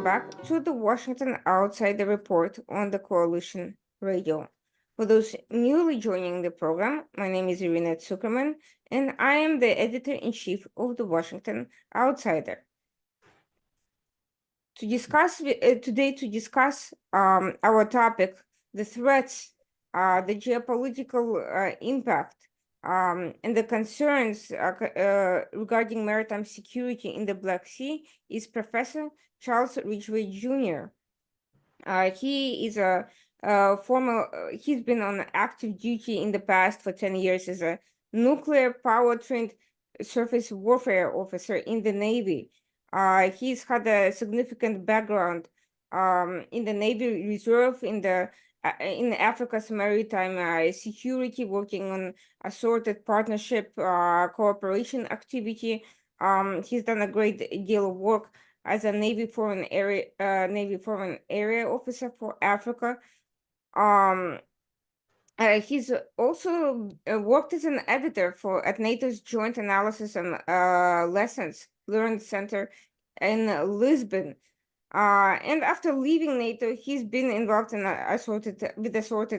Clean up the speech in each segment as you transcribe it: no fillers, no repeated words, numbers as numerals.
welcome back to the Washington Outsider Report on the Coalition Radio. For those newly joining the program, my name is Irina Zuckerman, and I am the editor-in-chief of the Washington Outsider. To discuss our topic, the threats, the geopolitical impact, and the concerns regarding maritime security in the Black Sea, is Professor Charles Ridgway Jr. He is a he's been on active duty in the past for 10 years as a nuclear power trained surface warfare officer in the Navy. He's had a significant background in the Navy Reserve in Africa's maritime security, working on assorted partnership cooperation activity. He's done a great deal of work as a Navy Foreign Area Officer for Africa. He's also worked as an editor at NATO's Joint Analysis and Lessons Learned Center in Lisbon. And after leaving NATO, he's been involved in assorted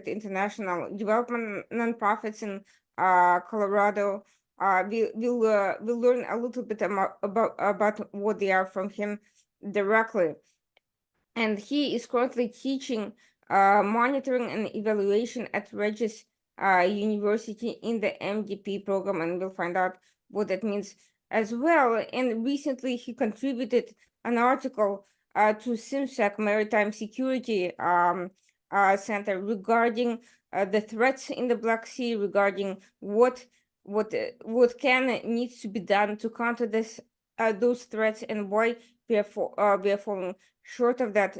international development nonprofits in Colorado. We'll learn a little bit about what they are from him directly. And he is currently teaching monitoring and evaluation at Regis University in the MDP program, and we'll find out what that means as well. And recently he contributed an article to CIMSEC Maritime Security Center regarding the threats in the Black Sea, regarding what needs to be done to counter those threats, and why we are falling short of that.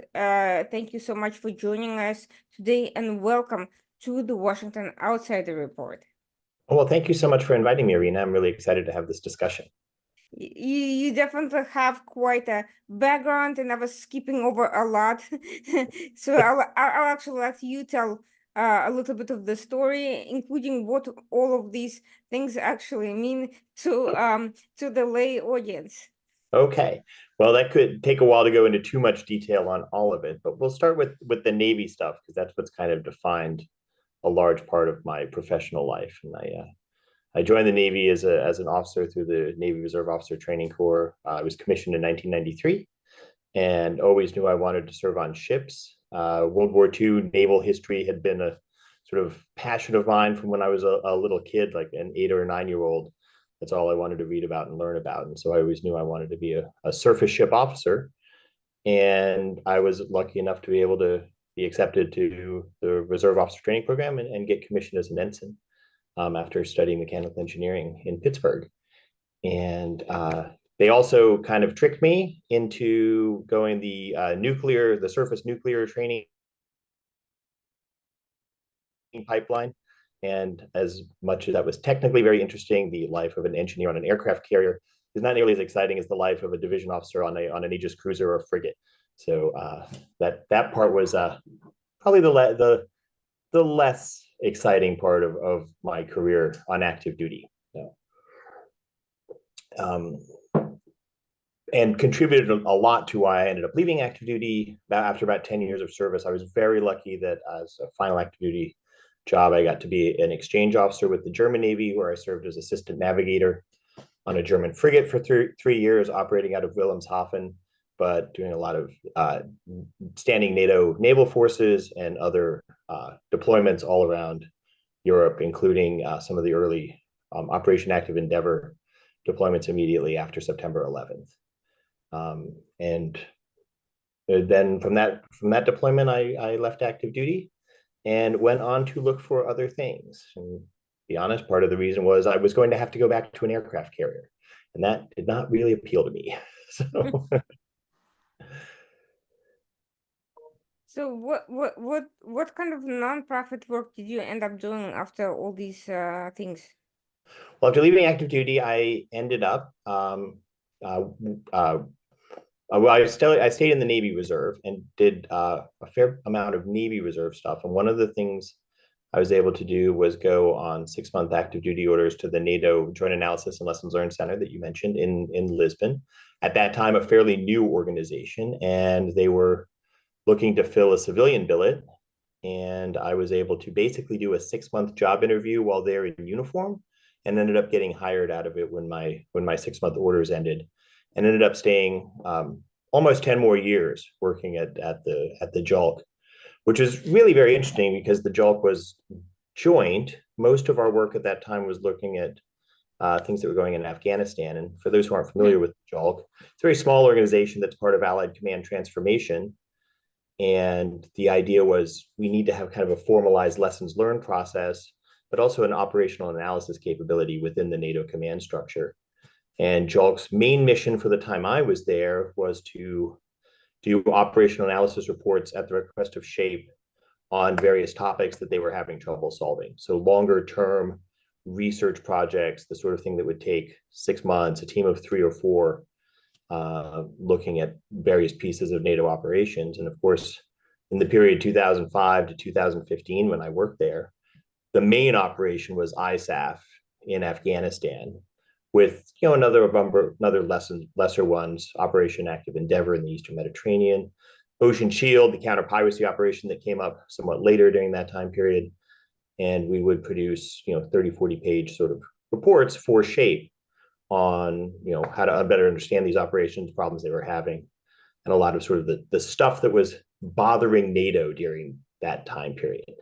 Thank you so much for joining us today, and welcome to the Washington Outsider Report. Well, thank you so much for inviting me, Irina. I'm really excited to have this discussion. You definitely have quite a background, and I was skipping over a lot. So I'll actually let you tell a little bit of the story, including what all of these things actually mean to the lay audience. Okay, well, that could take a while to go into too much detail on all of it, but we'll start with the Navy stuff, because that's what's kind of defined a large part of my professional life. And I joined the Navy as an officer through the Navy Reserve Officer Training Corps. I was commissioned in 1993 and always knew I wanted to serve on ships. World War II naval history had been a sort of passion of mine from when I was a little kid, like an 8 or 9-year-old. That's all I wanted to read about and learn about. And so I always knew I wanted to be a surface ship officer. And I was lucky enough to be able to be accepted to the Reserve Officer Training Program and get commissioned as an ensign. After studying mechanical engineering in Pittsburgh. And they also kind of tricked me into going the surface nuclear training pipeline. And as much as that was technically very interesting, the life of an engineer on an aircraft carrier is not nearly as exciting as the life of a division officer on an Aegis cruiser or a frigate. So that part was probably the less exciting part of my career on active duty. And contributed a lot to why I ended up leaving active duty after about 10 years of service. I was very lucky that as a final active duty job, I got to be an exchange officer with the German Navy, where I served as assistant navigator on a German frigate for 3 years, operating out of Wilhelmshaven, but doing a lot of standing NATO naval forces and other deployments all around Europe, including some of the early Operation Active Endeavor deployments immediately after September 11th. And then from that deployment, I left active duty and went on to look for other things. And to be honest, part of the reason was I was going to have to go back to an aircraft carrier, and that did not really appeal to me. So what kind of nonprofit work did you end up doing after all these things? Well, after leaving active duty, I ended up I stayed in the Navy Reserve and did a fair amount of Navy Reserve stuff. And one of the things I was able to do was go on 6-month active duty orders to the NATO Joint Analysis and Lessons Learned Center that you mentioned in Lisbon. At that time, a fairly new organization, and they were looking to fill a civilian billet. And I was able to basically do a 6-month job interview while they're in uniform, and ended up getting hired out of it when my 6-month orders ended, and ended up staying almost 10 more years working at the JOLC, which is really very interesting because the JOLC was joint. Most of our work at that time was looking at things that were going in Afghanistan. And for those who aren't familiar with JOLC, it's a very small organization that's part of Allied Command Transformation. And the idea was we need to have kind of a formalized lessons learned process, but also an operational analysis capability within the NATO command structure. And JOLC's main mission for the time I was there was to do operational analysis reports at the request of SHAPE on various topics that they were having trouble solving. So longer term research projects, the sort of thing that would take 6 months, a team of 3 or 4, looking at various pieces of NATO operations. And of course, in the period 2005 to 2015, when I worked there, the main operation was ISAF in Afghanistan, with another lesser ones, Operation Active Endeavor in the Eastern Mediterranean, Ocean Shield, the counter-piracy operation that came up somewhat later during that time period. And we would produce 30, 40-page sort of reports for SHAPE on how to better understand these operations, problems they were having, and a lot of sort of the stuff that was bothering NATO during that time period.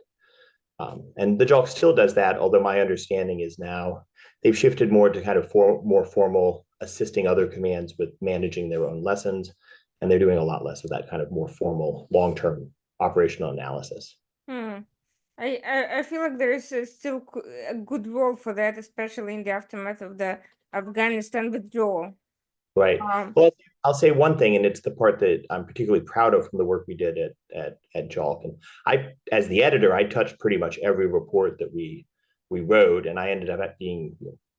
And the JOLC still does that, although my understanding is now they've shifted more to kind of more formal assisting other commands with managing their own lessons, and they're doing a lot less of that kind of more formal long-term operational analysis. I feel like there is still a good role for that, especially in the aftermath of the Afghanistan withdrawal. Right. Well, I'll say one thing, and it's the part that I'm particularly proud of from the work we did at JOLC. And as the editor, I touched pretty much every report that we wrote, and I ended up being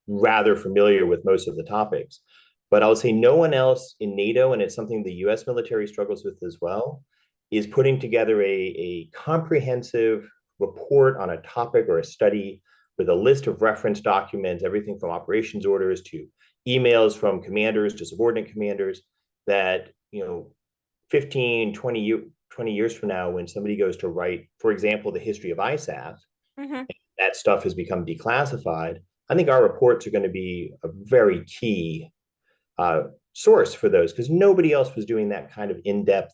rather familiar with most of the topics. But I would say no one else in NATO, and it's something the U.S. military struggles with as well, is putting together a comprehensive report on a topic or a study with a list of reference documents, everything from operations orders to emails from commanders to subordinate commanders, that 15 20 years from now, when somebody goes to write, for example, the history of ISAF, that stuff has become declassified. I think our reports are going to be a very key source for those, because nobody else was doing that kind of in-depth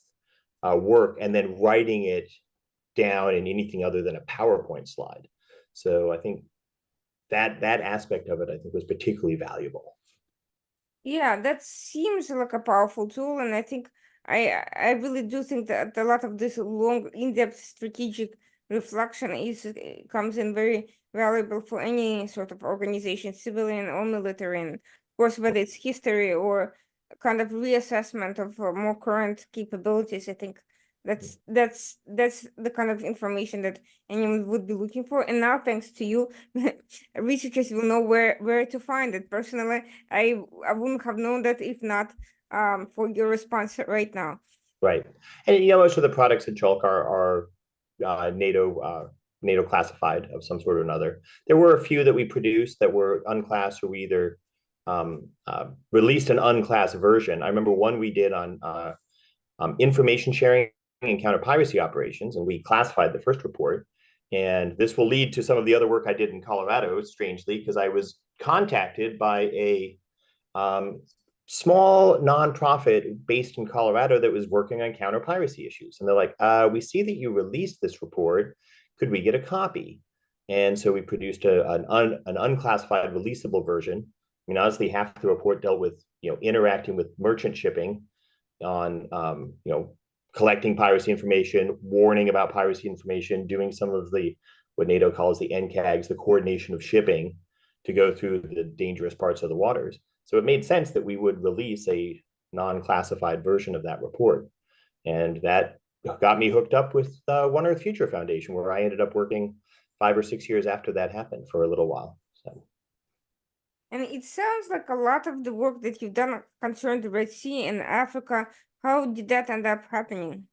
work and then writing it down in anything other than a PowerPoint slide. So I think that aspect of it, I think, was particularly valuable. Yeah, that seems like a powerful tool, and I think I really do think that a lot of this long, in-depth strategic reflection comes in very valuable for any sort of organization, civilian or military, and of course, whether it's history or kind of reassessment of more current capabilities. I think that's the kind of information that anyone would be looking for. And now, thanks to you, researchers will know where to find it. Personally, I wouldn't have known that if not for your response right now. Right. And most of the products at JOLC are NATO classified of some sort or another. There were a few that we produced that were unclassed, or we either released an unclassed version. I remember one we did on information sharing and counter piracy operations, and we classified the first report. And this will lead to some of the other work I did in Colorado, strangely, because I was contacted by a small nonprofit based in Colorado that was working on counter piracy issues. And they're like, we see that you released this report. Could we get a copy? And so we produced an unclassified releasable version. I mean, honestly, half the report dealt with interacting with merchant shipping on collecting piracy information, warning about piracy information, doing some of the what NATO calls the NCAGs, the coordination of shipping, to go through the dangerous parts of the waters. So it made sense that we would release a non-classified version of that report. And that got me hooked up with One Earth Future Foundation, where I ended up working 5 or 6 years after that happened for a little while. So. And it sounds like a lot of the work that you've done concerned the Red Sea and Africa. How did that end up happening?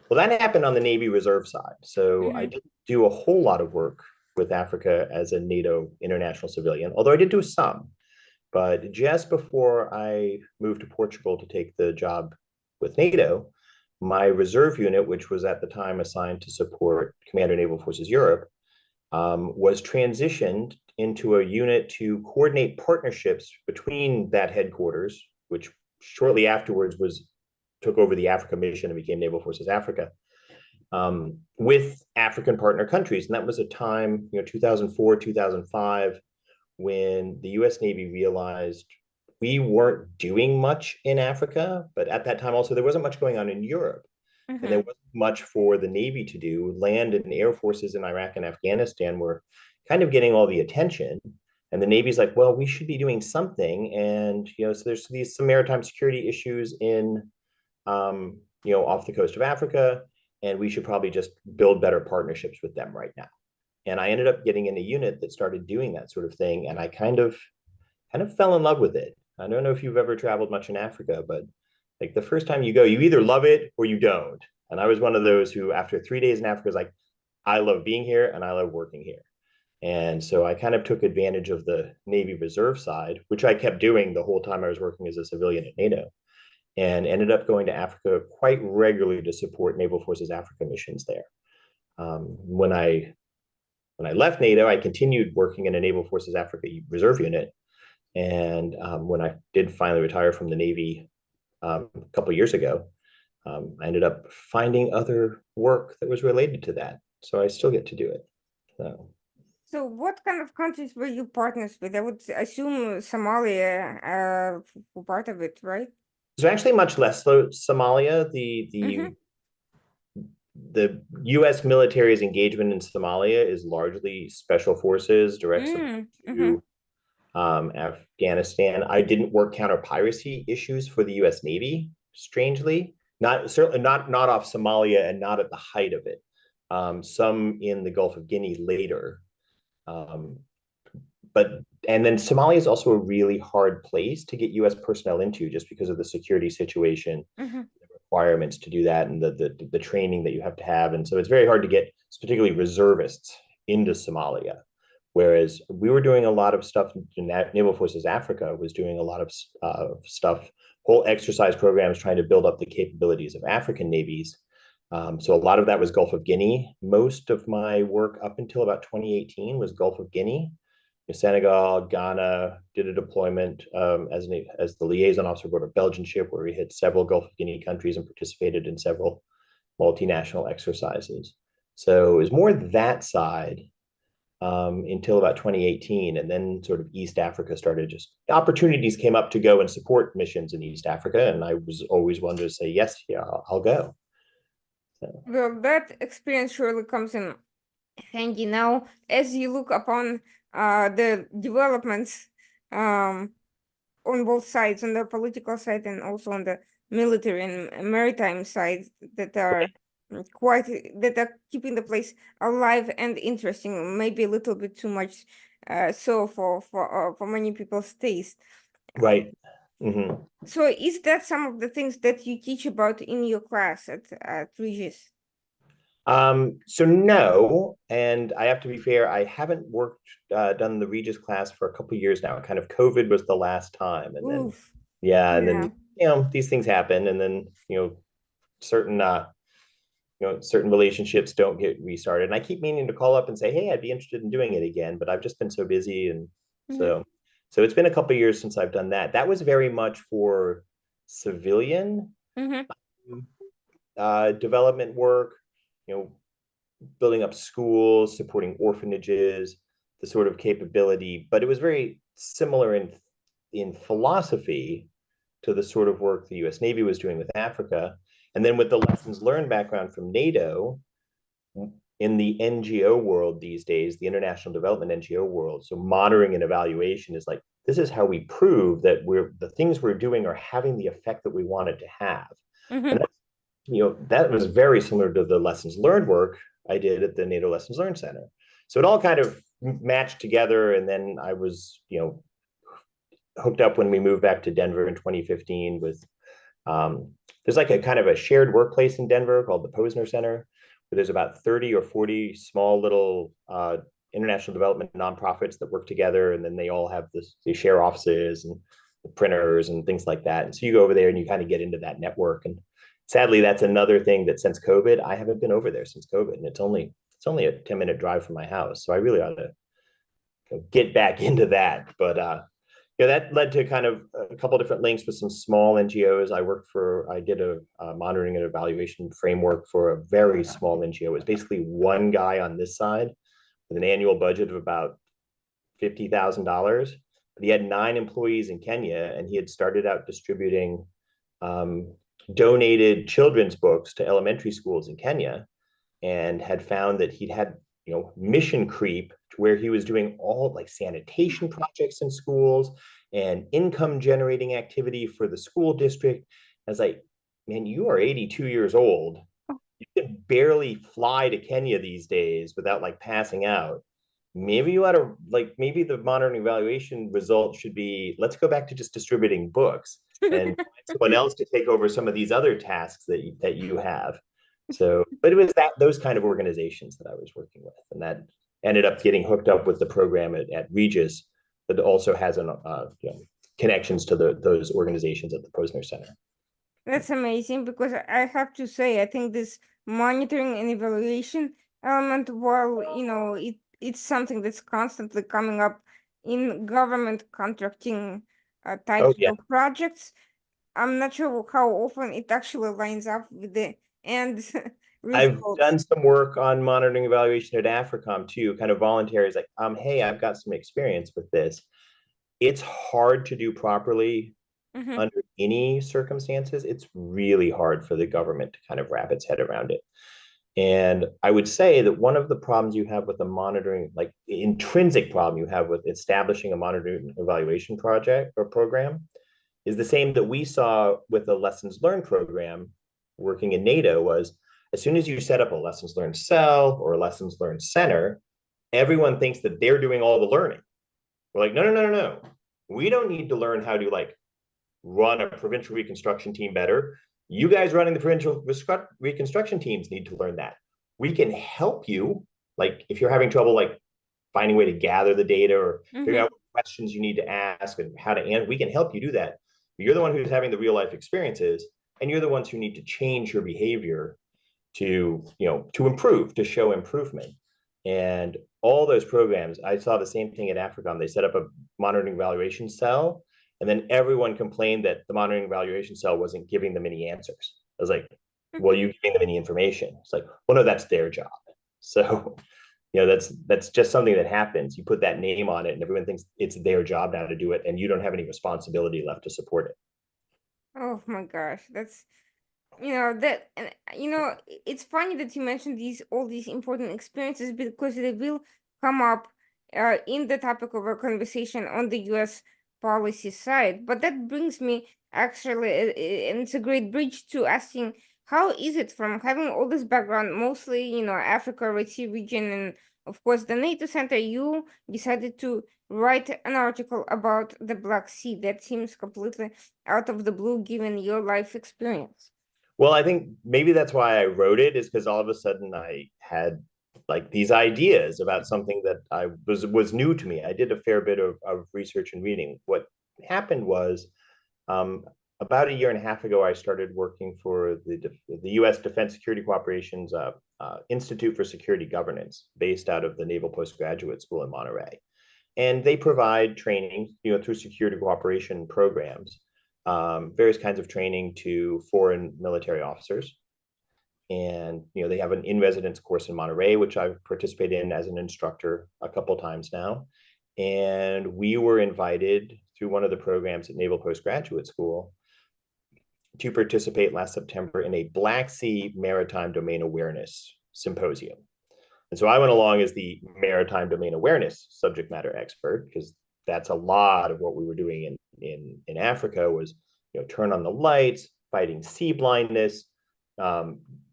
Well, that happened on the Navy Reserve side. So I Mm-hmm. didn't do a whole lot of work with Africa as a NATO international civilian, although I did do some. But just before I moved to Portugal to take the job with NATO, my reserve unit, which was at the time assigned to support Commander Naval Forces Europe, was transitioned into a unit to coordinate partnerships between that headquarters, which shortly afterwards was took over the Africa mission and became Naval Forces Africa, with African partner countries. And that was a time, 2004, 2005, when the US Navy realized we weren't doing much in Africa, but at that time also there wasn't much going on in Europe. And there Mm-hmm. wasn't much for the Navy to do. Land and air forces in Iraq and Afghanistan were kind of getting all the attention. And the Navy's like, well, we should be doing something. And, so there's some maritime security issues off the coast of Africa, and we should probably just build better partnerships with them right now. And I ended up getting in a unit that started doing that sort of thing, and I kind of fell in love with it. I don't know if you've ever traveled much in Africa, but like the first time you go, you either love it or you don't. And I was one of those who, after 3 days in Africa, was like, I love being here and I love working here. And so I kind of took advantage of the Navy Reserve side, which I kept doing the whole time I was working as a civilian at NATO, and ended up going to Africa quite regularly to support Naval Forces Africa missions there. When I left NATO, I continued working in a Naval Forces Africa Reserve unit, and when I did finally retire from the Navy a couple of years ago, I ended up finding other work that was related to that. So I still get to do it. So, So what kind of countries were you partners with? I would assume Somalia for part of it, right? so actually much less so Somalia. The Mm-hmm. the the U.S. military's engagement in Somalia is largely special forces, direct support Mm-hmm. to Afghanistan. I didn't work counter piracy issues for the U.S. Navy, strangely. Not certainly not off Somalia and not at the height of it. Some in the Gulf of Guinea later. Um, but and then Somalia is also a really hard place to get U.S. personnel into just because of the security situation, Mm-hmm. requirements to do that, and the training that you have to have. And so it's very hard to get particularly reservists into Somalia. Whereas we were doing a lot of stuff in Naval Forces Africa was doing a lot of stuff, whole exercise programs trying to build up the capabilities of African navies. So a lot of that was Gulf of Guinea. Most of my work up until about 2018 was Gulf of Guinea. Senegal, Ghana, did a deployment as the liaison officer aboard a Belgian ship where we hit several Gulf of Guinea countries and participated in several multinational exercises. So it was more that side until about 2018. And then sort of East Africa started, just opportunities came up to go and support missions in East Africa. And I was always one to say, yes, yeah, I'll go. So. Well, that experience surely comes in handy now as you look upon the developments um, on both sides, on the political side and also on the military and maritime side that are quite that are keeping the place alive and interesting. Maybe a little bit too much, so for many people's taste. Right. Mm-hmm. So, is that some of the things that you teach about in your class at Regis? So no, and I have to be fair, I haven't done the Regis class for a couple of years now. Kind of COVID was the last time, and then Oof, yeah, and then yeah. these things happen, and then certain certain relationships don't get restarted. And I keep meaning to call up and say, hey, I'd be interested in doing it again, but I've just been so busy, and Mm-hmm. so it's been a couple of years since I've done that. That was very much for civilian Mm-hmm. development work, you know, building up schools, supporting orphanages, the sort of capability, but it was very similar in philosophy to the sort of work the US Navy was doing with Africa. And then with the lessons learned background from NATO, in the NGO world these days, the international development NGO world, so monitoring and evaluation is like, this is how we prove that the things we're doing are having the effect that we wanted to have. And Mm-hmm. that was very similar to the lessons learned work I did at the NATO Lessons Learned Center. So it all kind of matched together. And then I was, hooked up when we moved back to Denver in 2015 with there's like a kind of a shared workplace in Denver called the Posner Center, where there's about 30 or 40 small little international development nonprofits that work together, and then they all have this, they share offices and printers and things like that. And so you go over there and you kind of get into that network. And sadly, that's another thing that since COVID, I haven't been over there since COVID, and it's only a 10-minute drive from my house. So I really ought to get back into that. But that led to kind of a couple different links with some small NGOs. I did a monitoring and evaluation framework for a very small NGO. It was basically one guy on this side with an annual budget of about $50,000. He had 9 employees in Kenya, and he had started out distributing donated children's books to elementary schools in Kenya, and had found that he'd had mission creep to where he was doing all like sanitation projects in schools and income generating activity for the school district. I was like, man, you are 82 years old. You can barely fly to Kenya these days without like passing out. Maybe you ought to maybe the monitoring evaluation result should be, let's go back to just distributing books and find someone else to take over some of these other tasks that you have. So, but it was those kind of organizations that I was working with, and that ended up getting hooked up with the program at Regis that also has connections to those organizations at the Posner Center. That's amazing, because I have to say, I think this monitoring and evaluation element, while it's something that's constantly coming up in government contracting Oh types yeah, of projects, I'm not sure how often it actually lines up with the end I've results. done some work on monitoring evaluation at AFRICOM too, kind of voluntary. It's like, hey, I've got some experience with this. It's hard to do properly Mm-hmm. under any circumstances. It's really hard for the government to kind of wrap its head around it. And I would say that one of the problems you have with the monitoring, like intrinsic problem you have with establishing a monitoring evaluation project or program, is the same that we saw with the lessons learned program working in NATO. Was as soon as you set up a lessons learned cell or a lessons learned center, everyone thinks that they're doing all the learning. We're like, no, no, no, no, no. We don't need to learn how to run a provincial reconstruction team better. You guys running the provincial reconstruction teams need to learn that. We can help you, like if you're having trouble finding a way to gather the data or figuring Mm-hmm. out what questions you need to ask and how to answer. We can help you do that. But you're the one who's having the real life experiences, and you're the ones who need to change your behavior to improve, to show improvement. And all those programs, I saw the same thing at AFRICOM. They set up a monitoring evaluation cell, and then everyone complained that the monitoring evaluation cell wasn't giving them any answers. I was like, well, you giving them any information? It's like, well, no, that's their job. So, that's just something that happens. You put that name on it, and everyone thinks it's their job now to do it, and you don't have any responsibility left to support it. Oh my gosh, that's that, and it's funny that you mentioned all these important experiences, because they will come up in the topic of our conversation on the US policy side. But that brings me actually, and it's a great bridge to asking, how is it, from having all this background, mostly Africa, Red Sea region, and of course the NATO Center, you decided to write an article about the Black Sea? That seems completely out of the blue given your life experience. Well, I think maybe that's why I wrote it, is because all of a sudden I had these ideas about something that I was new to me. I did a fair bit of research and reading. What happened was, about a year and a half ago, I started working for the U.S. Defense Security Cooperation's Institute for Security Governance, based out of the Naval Postgraduate School in Monterey, and they provide training, through security cooperation programs, various kinds of training to foreign military officers. And they have an in-residence course in Monterey, which I've participated in as an instructor a couple times now. And we were invited through one of the programs at Naval Postgraduate School to participate last September in a Black Sea Maritime Domain Awareness Symposium. And so I went along as the maritime domain awareness subject matter expert, because that's a lot of what we were doing in Africa, was turn on the lights, fighting sea blindness,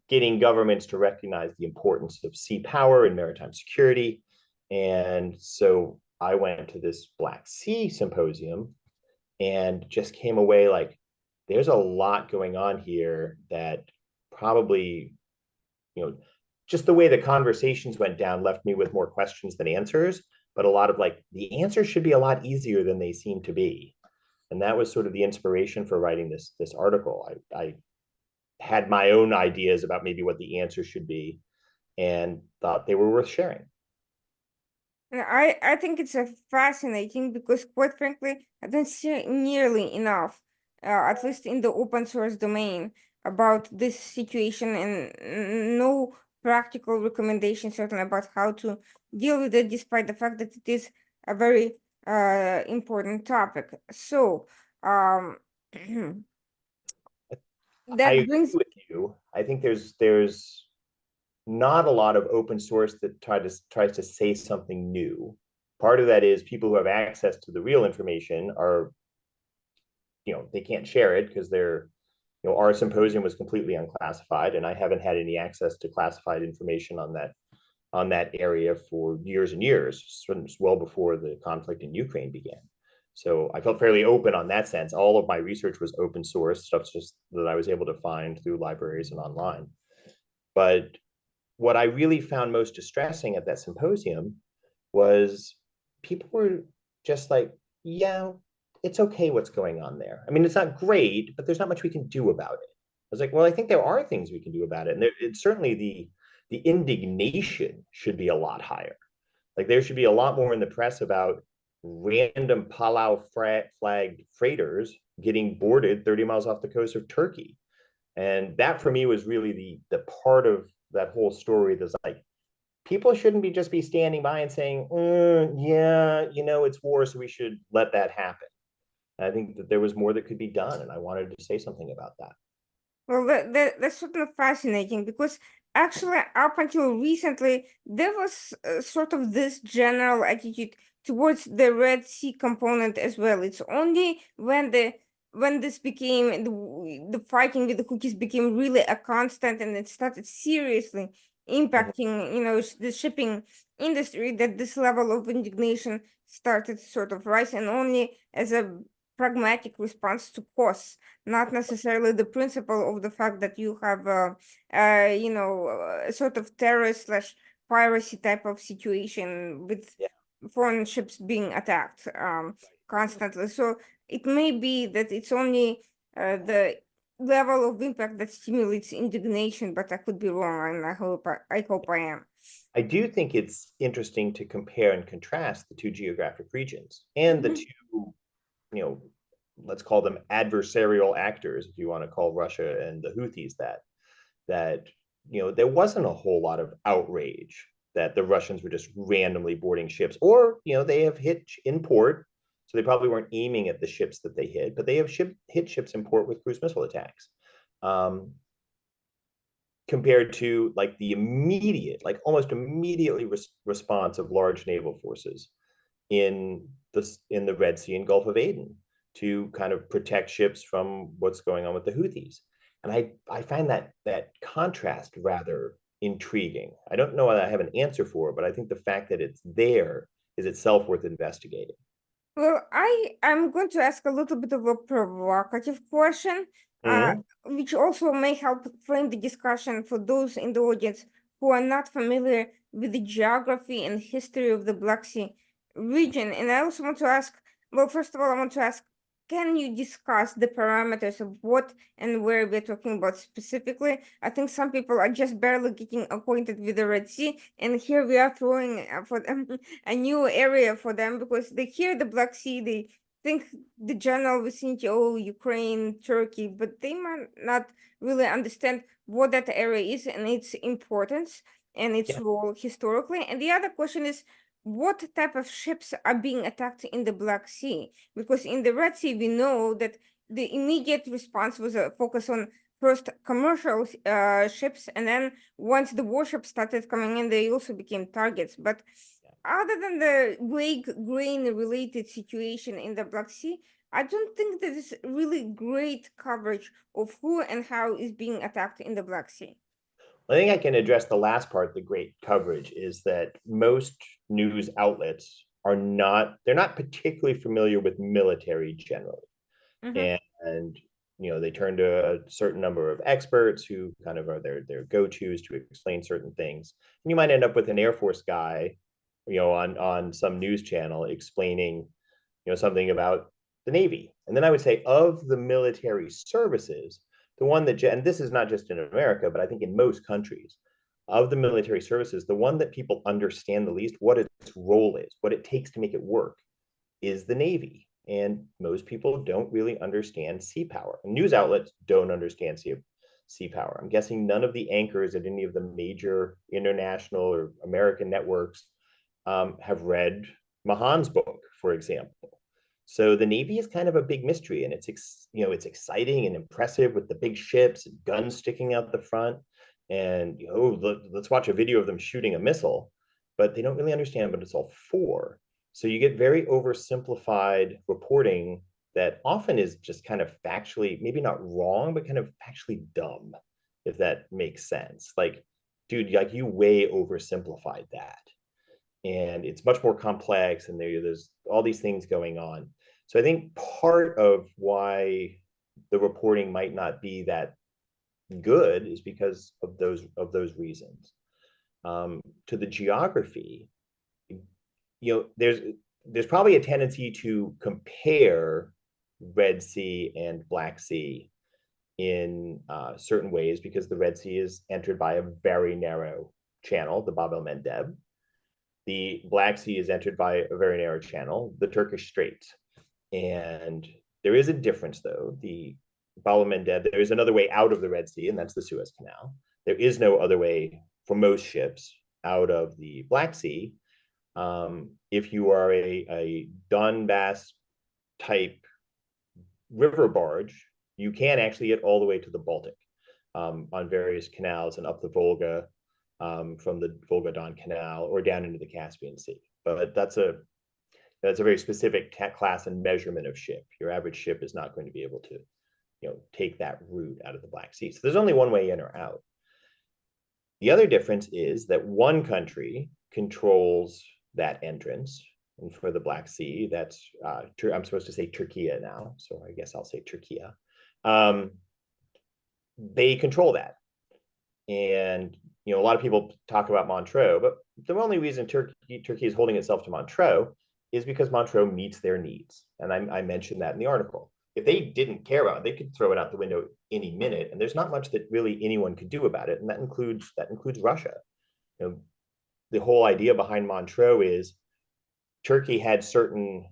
getting governments to recognize the importance of sea power and maritime security. And so I went to this Black Sea Symposium and just came away like, there's a lot going on here that probably, you know, just the way the conversations went down left me with more questions than answers, but a lot of like the answers should be a lot easier than they seem to be. And that was sort of the inspiration for writing this article. I had my own ideas about maybe what the answer should be and thought they were worth sharing. And I think it's a fascinating because, quite frankly, I don't see nearly enough, at least in the open source domain, about this situation, and no practical recommendation certainly about how to deal with it, despite the fact that it is a very important topic. So, um, I that agree brings with you. I think there's not a lot of open source that tries to say something new. Part of that is people who have access to the real information are, they can't share it because our symposium was completely unclassified, and I haven't had any access to classified information on that area for years and years, since well before the conflict in Ukraine began. So I felt fairly open on that sense. All of my research was open source, stuff just that I was able to find through libraries and online. But what I really found most distressing at that symposium was people were just like, yeah, it's okay what's going on there. I mean, it's not great, but there's not much we can do about it. I was like, well, I think there are things we can do about it. And it's certainly the indignation should be a lot higher. Like there should be a lot more in the press about random Palau flagged freighters getting boarded 30 miles off the coast of Turkey. And that for me was really the part of that whole story that's like, people shouldn't just be standing by and saying, yeah, it's war, so we should let that happen. And I think that there was more that could be done, and I wanted to say something about that. Well, that's certainly fascinating because actually, up until recently, there was sort of this general attitude towards the Red Sea component as well. It's only when this became the fighting with the cookies became really a constant and it started seriously Mhm. impacting, the shipping industry, that this level of indignation started sort of rising only as a pragmatic response to costs, not necessarily the principle of the fact that you have a sort of terrorist slash piracy type of situation with Yeah. foreign ships being attacked constantly. So it may be that it's only the level of impact that stimulates indignation, but I could be wrong, and I hope I am. I do think it's interesting to compare and contrast the two geographic regions and the two, you know, let's call them adversarial actors, if you want to call Russia and the Houthis that there wasn't a whole lot of outrage that the Russians were just randomly boarding ships, or they have hit in port, so they probably weren't aiming at the ships that they hit, but they have hit ships in port with cruise missile attacks. Compared to like the immediate, like almost immediately response of large naval forces in the Red Sea and Gulf of Aden to kind of protect ships from what's going on with the Houthis. And I find that contrast rather intriguing. I don't know that I have an answer for it, but I think the fact that it's there is itself worth investigating. Well, I'm going to ask a little bit of a provocative question, uh, Mm-hmm. which also may help frame the discussion for those in the audience who are not familiar with the geography and history of the Black Sea region. And I also want to ask, well, first of all, I want to ask, can you discuss the parameters of what and where we're talking about specifically? I think some people are just barely getting acquainted with the Red Sea, and here we are throwing for them a new area for them because they hear the Black Sea, they think the general vicinity, oh, Ukraine, Turkey, but they might not really understand what that area is and its importance and its Yeah. role historically. And the other question is, what type of ships are being attacked in the Black Sea? Because in the Red Sea, we know that the immediate response was a focus on first commercial ships, and then once the warships started coming in, they also became targets. But other than the vague grain-related situation in the Black Sea, I don't think there is really great coverage of who and how is being attacked in the Black Sea. I think I can address the last part. The great coverage is that most news outlets they're not particularly familiar with military generally. Mm-hmm. And they turn to a certain number of experts who kind of are their go-tos to explain certain things. And you might end up with an Air Force guy, on some news channel explaining, something about the Navy. And then I would say of the military services, the one that, and this is not just in America, but I think in most countries, of the military services, the one that people understand the least, what its role is, what it takes to make it work, is the Navy. And most people don't really understand sea power. News outlets don't understand sea power. I'm guessing none of the anchors at any of the major international or American networks have read Mahan's book, for example. So the Navy is kind of a big mystery, and it's exciting and impressive with the big ships and guns sticking out the front, and let's watch a video of them shooting a missile, but they don't really understand what it's all for. So you get very oversimplified reporting that often is just kind of factually, maybe not wrong, but kind of factually dumb, if that makes sense. Like, dude, like you way oversimplified that. And it's much more complex, and there's all these things going on. So I think part of why the reporting might not be that good is because of those reasons. To the geography, there's probably a tendency to compare Red Sea and Black Sea in certain ways, because the Red Sea is entered by a very narrow channel, the Bab el-Mandeb. The Black Sea is entered by a very narrow channel, the Turkish Straits. And there is a difference, though. The Bab el-Mandeb, there is another way out of the Red Sea, and that's the Suez Canal. There is no other way for most ships out of the Black Sea. If you are a Donbass type river barge, you can actually get all the way to the Baltic on various canals and up the Volga, from the Volga-Don Canal, or down into the Caspian Sea. But that's a very specific class and measurement of ship. Your average ship is not going to be able to, take that route out of the Black Sea. So there's only one way in or out. The other difference is that one country controls that entrance. And for the Black Sea, that's, I'm supposed to say Turkey now, so I guess I'll say Turkey. They control that. And, a lot of people talk about Montreux, but the only reason Turkey is holding itself to Montreux is because Montreux meets their needs. And I mentioned that in the article. If they didn't care about it, they could throw it out the window any minute, and there's not much that really anyone could do about it. And that includes Russia. The whole idea behind Montreux is Turkey had certain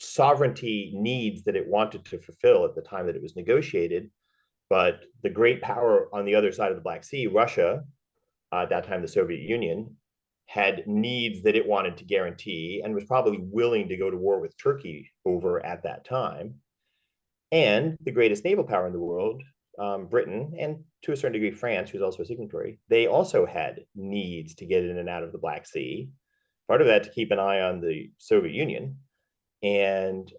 sovereignty needs that it wanted to fulfill at the time that it was negotiated. But the great power on the other side of the Black Sea, Russia, at that time the Soviet Union, had needs that it wanted to guarantee and was probably willing to go to war with Turkey over at that time. And the greatest naval power in the world, Britain, and to a certain degree France, who's also a signatory, they also had needs to get in and out of the Black Sea. Part of that to keep an eye on the Soviet Union. And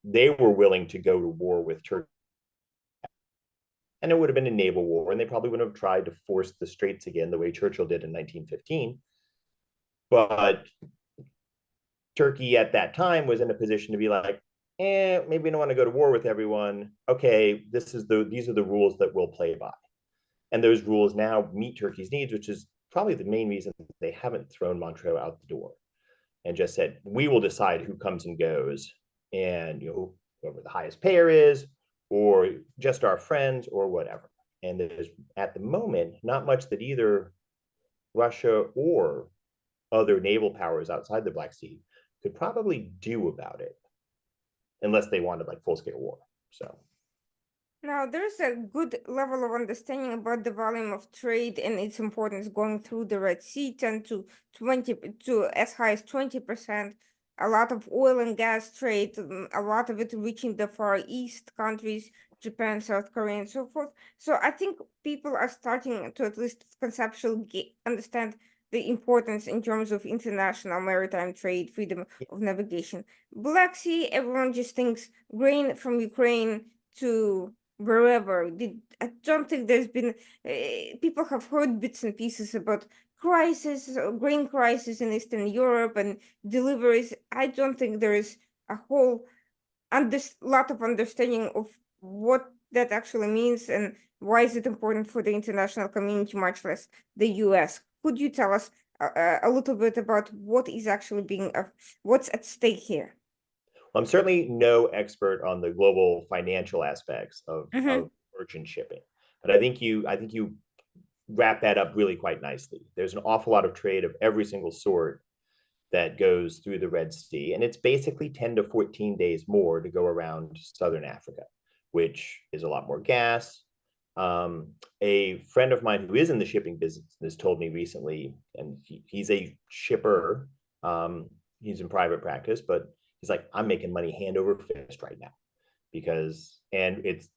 they were willing to go to war with Turkey. And it would have been a naval war, and they probably would have tried to force the straits again the way Churchill did in 1915. But Turkey at that time was in a position to be like, maybe we don't want to go to war with everyone. Okay, these are the rules that we'll play by. And those rules now meet Turkey's needs, which is probably the main reason they haven't thrown Montreux out the door and just said, we will decide who comes and goes, and whoever the highest payer is, or just our friends, or whatever. And there's, at the moment, not much that either Russia or other naval powers outside the Black Sea could probably do about it, unless they wanted like full-scale war. So now there's a good level of understanding about the volume of trade and its importance going through the Red Sea, 10 to 20 to as high as 20%. A lot of oil and gas trade, a lot of it reaching the Far East countries, Japan, South Korea, and so forth. So I think people are starting to at least conceptually understand the importance in terms of international maritime trade, freedom of navigation. Black Sea, everyone just thinks grain from Ukraine to wherever. I don't think there's been, people have heard bits and pieces about grain crisis in Eastern Europe and deliveries. I don't think there is a whole lot of understanding of what that actually means and why is it important for the international community, much less the US. Could you tell us a little bit about what is actually what's at stake here? I'm certainly no expert on the global financial aspects Mm-hmm. of merchant shipping, but I think you wrap that up really quite nicely. There's an awful lot of trade of every single sort that goes through the Red Sea, and it's basically 10 to 14 days more to go around southern Africa, which is a lot more gas. A friend of mine who is in the shipping business told me recently, and he's a shipper. He's in private practice, but he's like, I'm making money hand over fist right now because, and it's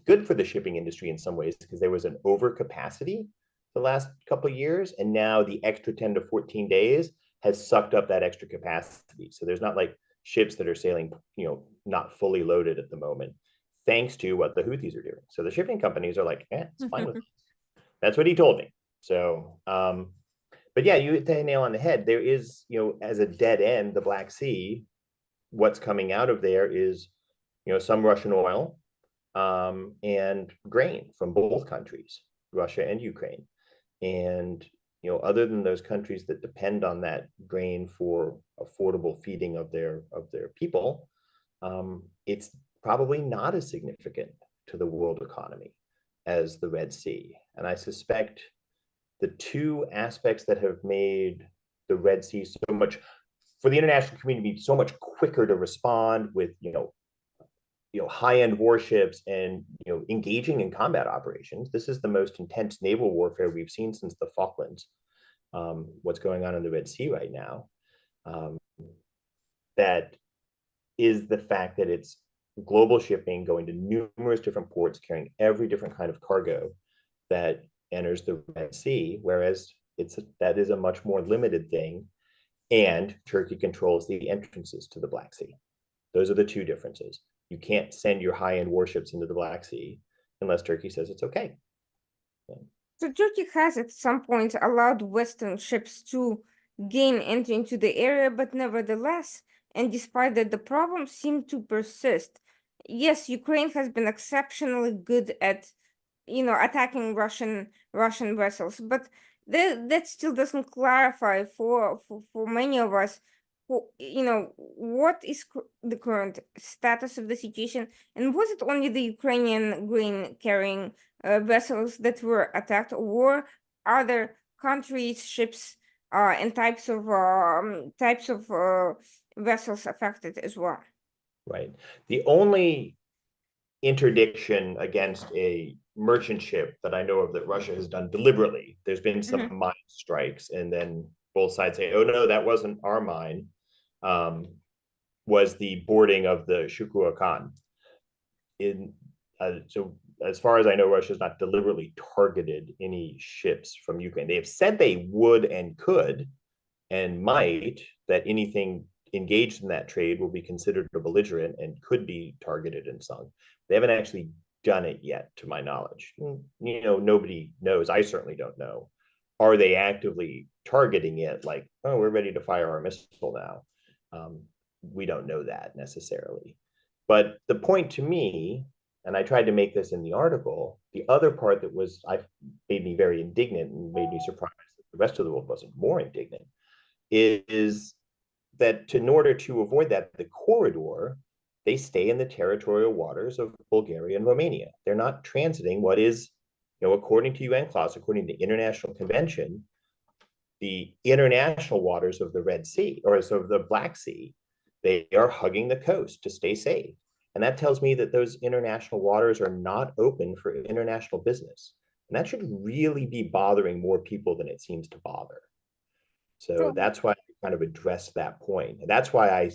good for the shipping industry in some ways because there was an overcapacity the last couple of years, and now the extra 10 to 14 days has sucked up that extra capacity. So there's not like ships that are sailing, not fully loaded at the moment, thanks to what the Houthis are doing. So the shipping companies are like, it's fine with us. That's what he told me. So, but yeah, you hit the nail on the head. There is, as a dead end, the Black Sea, what's coming out of there is, some Russian oil, and grain from both countries, Russia and Ukraine. And other than those countries that depend on that grain for affordable feeding of their people, it's probably not as significant to the world economy as the Red Sea. And I suspect the two aspects that have made the Red Sea so much for the international community so much quicker to respond with high-end warships and engaging in combat operations. This is the most intense naval warfare we've seen since the Falklands. What's going on in the Red Sea right now, that is the fact that it's global shipping going to numerous different ports carrying every different kind of cargo that enters the Red Sea, whereas that is a much more limited thing, and Turkey controls the entrances to the Black Sea. Those are the two differences. You can't send your high-end warships into the Black Sea unless Turkey says it's okay. So Turkey has at some point allowed Western ships to gain entry into the area, but nevertheless, and despite that, the problems seem to persist. Yes, Ukraine has been exceptionally good at, attacking Russian vessels, but that still doesn't clarify for many of us, what is the current status of the situation, and was it only the Ukrainian grain carrying vessels that were attacked, or other countries' ships and types of vessels affected as well? Right. The only interdiction against a merchant ship that I know of that Russia has done deliberately, there's been some Mhm. mine strikes, and then both sides say, "Oh no, that wasn't our mine." Was the boarding of the Shukua Khan. So as far as I know, Russia has not deliberately targeted any ships from Ukraine. They have said they would and could and might, that anything engaged in that trade will be considered a belligerent and could be targeted and sunk. They haven't actually done it yet, to my knowledge. Nobody knows. I certainly don't know. Are they actively targeting it? Like, oh, we're ready to fire our missile now. We don't know that necessarily. But the point to me, and I tried to make this in the article, the other part that made me very indignant and made me surprised that the rest of the world wasn't more indignant, is that in order to avoid that, the corridor, they stay in the territorial waters of Bulgaria and Romania. They're not transiting what is, according to UN clause, according to international convention, the international waters of the Red Sea, or so of the Black Sea. They are hugging the coast to stay safe. And that tells me that those international waters are not open for international business. And that should really be bothering more people than it seems to bother. So So, that's why I kind of address that point. And that's why I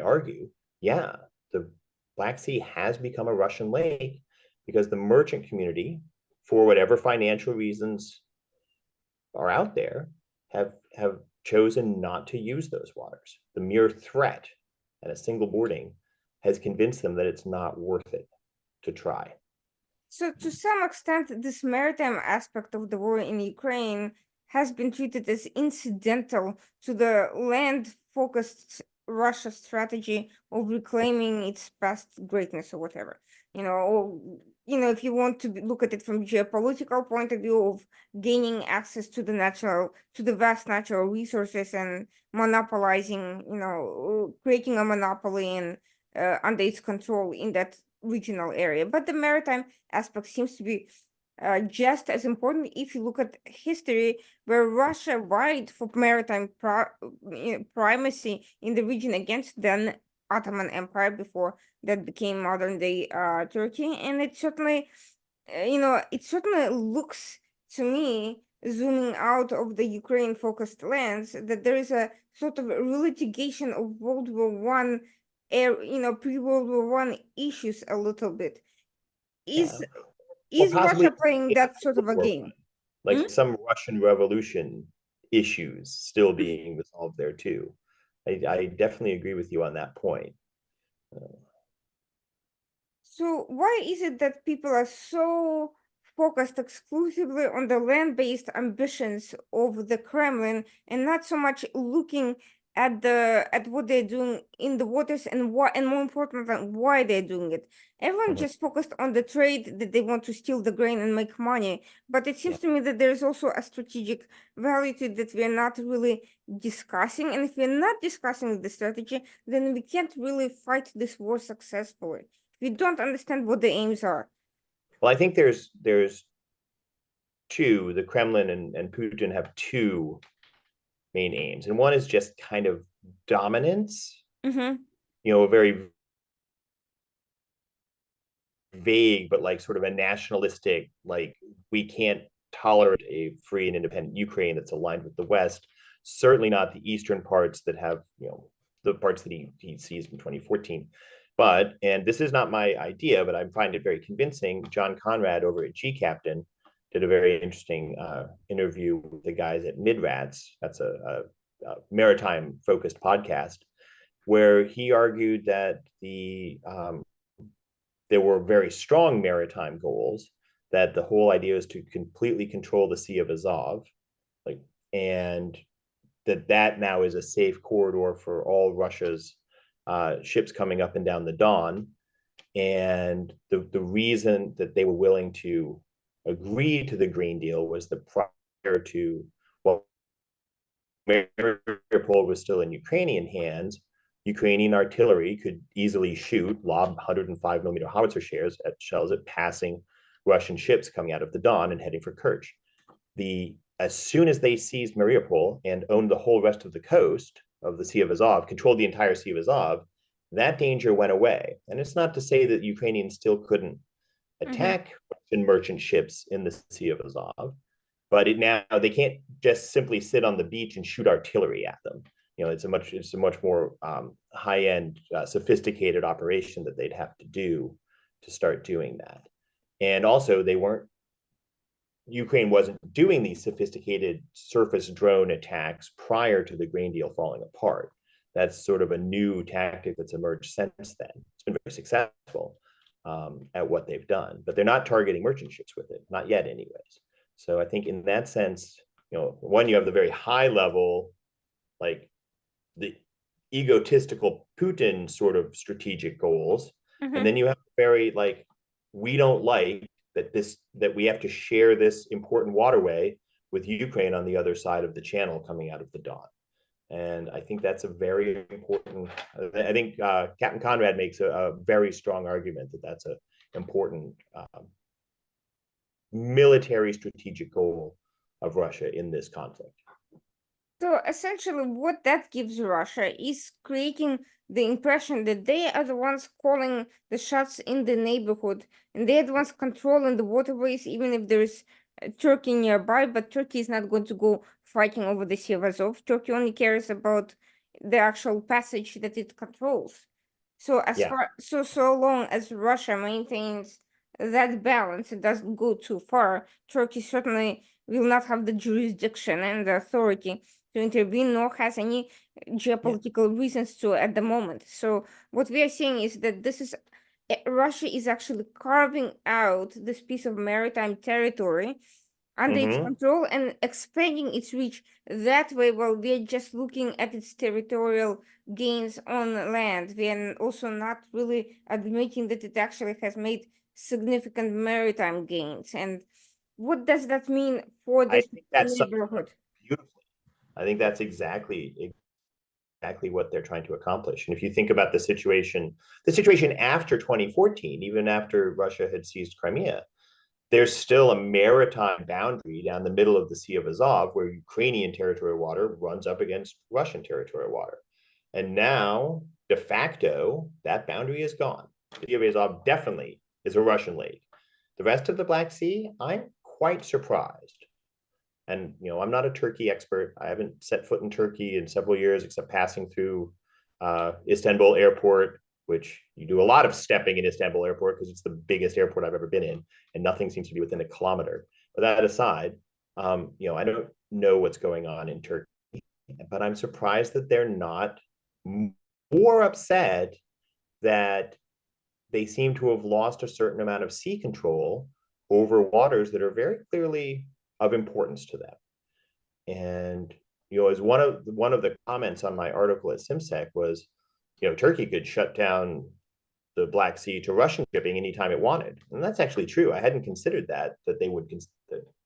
argue, yeah, the Black Sea has become a Russian lake because the merchant community, for whatever financial reasons are out there, have chosen not to use those waters. The mere threat and a single boarding has convinced them that it's not worth it to try. so to some extent, this maritime aspect of the war in Ukraine has been treated as incidental to the land-focused Russia's strategy of reclaiming its past greatness or whatever. Or, if you want to look at it from geopolitical point of view of gaining access to the vast natural resources and monopolizing, creating a monopoly and under its control in that regional area. But the maritime aspect seems to be just as important if you look at history, where Russia vied for maritime primacy in the region against the Ottoman Empire before that became modern day Turkey. And it certainly looks to me, zooming out of the Ukraine focused lens, that there is a sort of relitigation of World War One, pre-World War One issues a little bit. Yeah. Is Or is possibly Russia playing that sort of a game? Hmm? like some Russian Revolution issues still being resolved there too. I definitely agree with you on that point. So why is it that people are so focused exclusively on the land-based ambitions of the Kremlin and not so much looking at what they're doing in the waters and more importantly why they're doing it? Everyone Mhm. just focused on the trade that they want to steal the grain and make money, but it Yeah. seems to me that there's also a strategic value to it that we're not really discussing. And if we're not discussing the strategy, then we can't really fight this war successfully. We don't understand what the aims are. Well, I think there's two. The Kremlin and Putin have two main aims, and one is just kind of dominance. Mm-hmm. A very vague, but like sort of a nationalistic, like we can't tolerate a free and independent Ukraine that's aligned with the West. Certainly not the eastern parts that have, the parts that he seized in 2014. But, and this is not my idea, but I find it very convincing. John Conrad over at G Captain did a very interesting interview with the guys at Midrats. That's a maritime focused podcast where he argued that there were very strong maritime goals, that the whole idea is to completely control the Sea of Azov, like, and that now is a safe corridor for all Russia's ships coming up and down the Don. And the reason that they were willing to agree to the Green Deal was that prior to, well, Mariupol was still in Ukrainian hands, Ukrainian artillery could easily shoot, lob 105 millimeter howitzer shells at passing Russian ships coming out of the Don and heading for Kerch. As soon as they seized Mariupol and owned the whole rest of the coast of the Sea of Azov, controlled the entire Sea of Azov, that danger went away. And it's not to say that Ukrainians still couldn't Mm-hmm. attack Russian merchant ships in the Sea of Azov, but now they can't just simply sit on the beach and shoot artillery at them. It's a much more high end, sophisticated operation that they'd have to do to start doing that. And also, Ukraine wasn't doing these sophisticated surface drone attacks prior to the Green Deal falling apart. That's sort of a new tactic that's emerged since then. It's been very successful at what they've done, but they're not targeting merchant ships with it, not yet, anyways. So I think in that sense, one, you have the very high level, like the egotistical Putin sort of strategic goals, and Mm-hmm. then you have very like, we don't like that we have to share this important waterway with Ukraine on the other side of the channel coming out of the Don. And I think that's a very important. I think Captain Conrad makes a very strong argument that that's an important military strategic goal of Russia in this conflict. So essentially, what that gives Russia is creating the impression that they are the ones calling the shots in the neighborhood, and they're the ones controlling the waterways, even if there's Turkey nearby. But Turkey is not going to go fighting over the Sea of Azov. Turkey only cares about the actual passage that it controls. So Yeah, so long as Russia maintains that balance, it doesn't go too far. Turkey certainly will not have the jurisdiction and the authority to intervene, nor has any yeah, geopolitical reasons to at the moment. So what we are seeing is that Russia is actually carving out this piece of maritime territory under its Hmm. control and expanding its reach that way. Well, we're just looking at its territorial gains on land. We are also not really admitting that it actually has made significant maritime gains. And what does that mean for I this think that's summed it up neighborhood? beautifully. I think that's exactly what they're trying to accomplish. And if you think about the situation after 2014, even after Russia had seized Crimea, there's still a maritime boundary down the middle of the Sea of Azov where Ukrainian territorial water runs up against Russian territorial water. And now, de facto, that boundary is gone. The Sea of Azov definitely is a Russian lake. The rest of the Black Sea, I'm quite surprised. And I'm not a Turkey expert. I haven't set foot in Turkey in several years, except passing through Istanbul Airport, which you do a lot of stepping in Istanbul Airport because it's the biggest airport I've ever been in, and nothing seems to be within a kilometer. But that aside, I don't know what's going on in Turkey, but I'm surprised that they're not more upset that they seem to have lost a certain amount of sea control over waters that are very clearly of importance to them. And as one of the comments on my article at SimSec was, Turkey could shut down the Black Sea to Russian shipping anytime it wanted, and that's actually true. I hadn't considered that that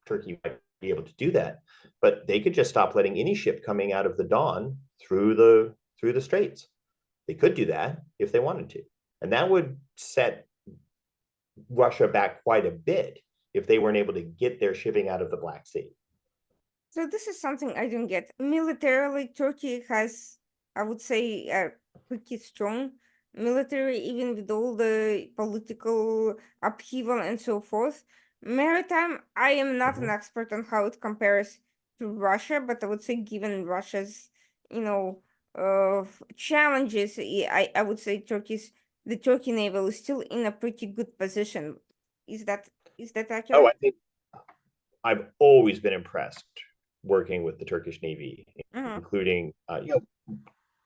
Turkey might be able to do that, but they could just stop letting any ship coming out of the Don through the straits. They could do that if they wanted to, and that would set Russia back quite a bit if they weren't able to get their shipping out of the Black Sea. So this is something I don't get. Militarily, Turkey has, I would say, a pretty strong military, even with all the political upheaval and so forth. Maritime, I am not an Mm-hmm. expert on how it compares to Russia, but I would say given Russia's, you know, challenges, I would say the Turkey naval is still in a pretty good position. Is that is that Oh, accurate? I think I've always been impressed working with the Turkish Navy, Mm-hmm. including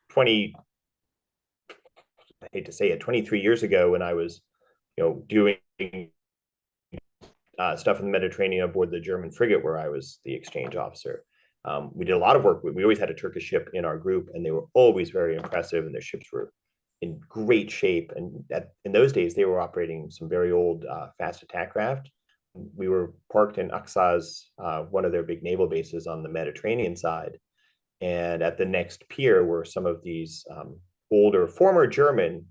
20. I hate to say it, 23 years ago when I was doing stuff in the Mediterranean aboard the German frigate where I was the exchange officer. We did a lot of work. We always had a Turkish ship in our group, and they were always very impressive, and their ships were in great shape. And in those days, they were operating some very old fast attack craft. We were parked in Aksaz, one of their big naval bases on the Mediterranean side. And at the next pier were some of these older, former German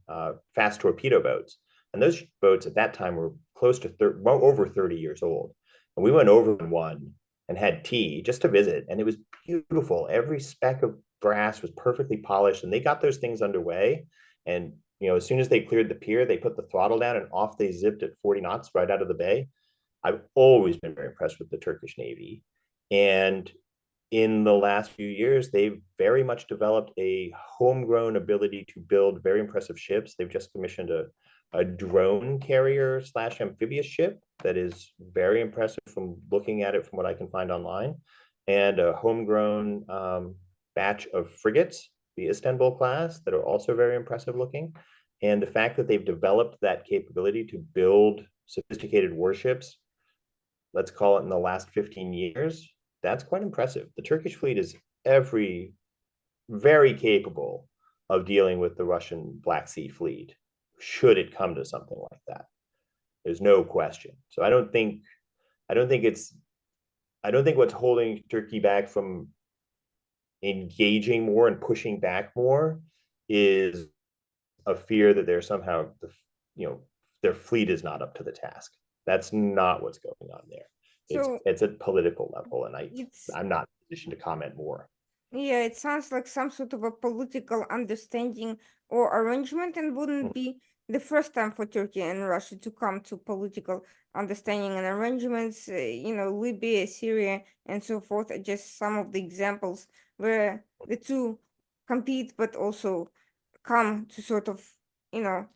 fast torpedo boats. And those boats at that time were close to well over 30 years old. And we went over one and had tea just to visit. And it was beautiful. Every speck of brass was perfectly polished. And they got those things underway. And as soon as they cleared the pier, they put the throttle down and off they zipped at 40 knots right out of the bay. I've always been very impressed with the Turkish Navy. And in the last few years, they've very much developed a homegrown ability to build very impressive ships. They've just commissioned a drone carrier slash amphibious ship that is very impressive from looking at it from what I can find online, and a homegrown batch of frigates, the Istanbul class, that are also very impressive looking. And the fact that they've developed that capability to build sophisticated warships, let's call it in the last 15 years, that's quite impressive. The Turkish fleet is very capable of dealing with the Russian Black Sea fleet, should it come to something like that. There's no question. So I don't think it's I don't think what's holding Turkey back from engaging more and pushing back more is a fear that they're somehow their fleet is not up to the task. That's not what's going on there. So It's a political level, and it's I'm not in a position to comment more. yeah, it sounds like some sort of a political understanding or arrangement, and wouldn't be the first time for Turkey and Russia to come to political understanding and arrangements. Libya, Syria, and so forth are just some of the examples where the two compete, but also come to sort of, you know,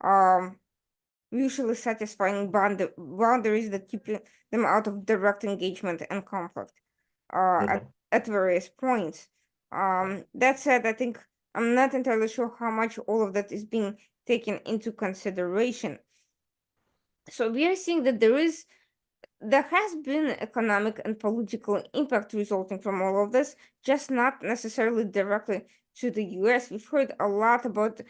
um, mutually satisfying boundaries that keep them out of direct engagement and conflict uh, at, Mm-hmm. at various points. That said, I think I'm not entirely sure how much all of that is being taken into consideration. So we are seeing that there is there has been economic and political impact resulting from all of this, just not necessarily directly to the US. We've heard a lot about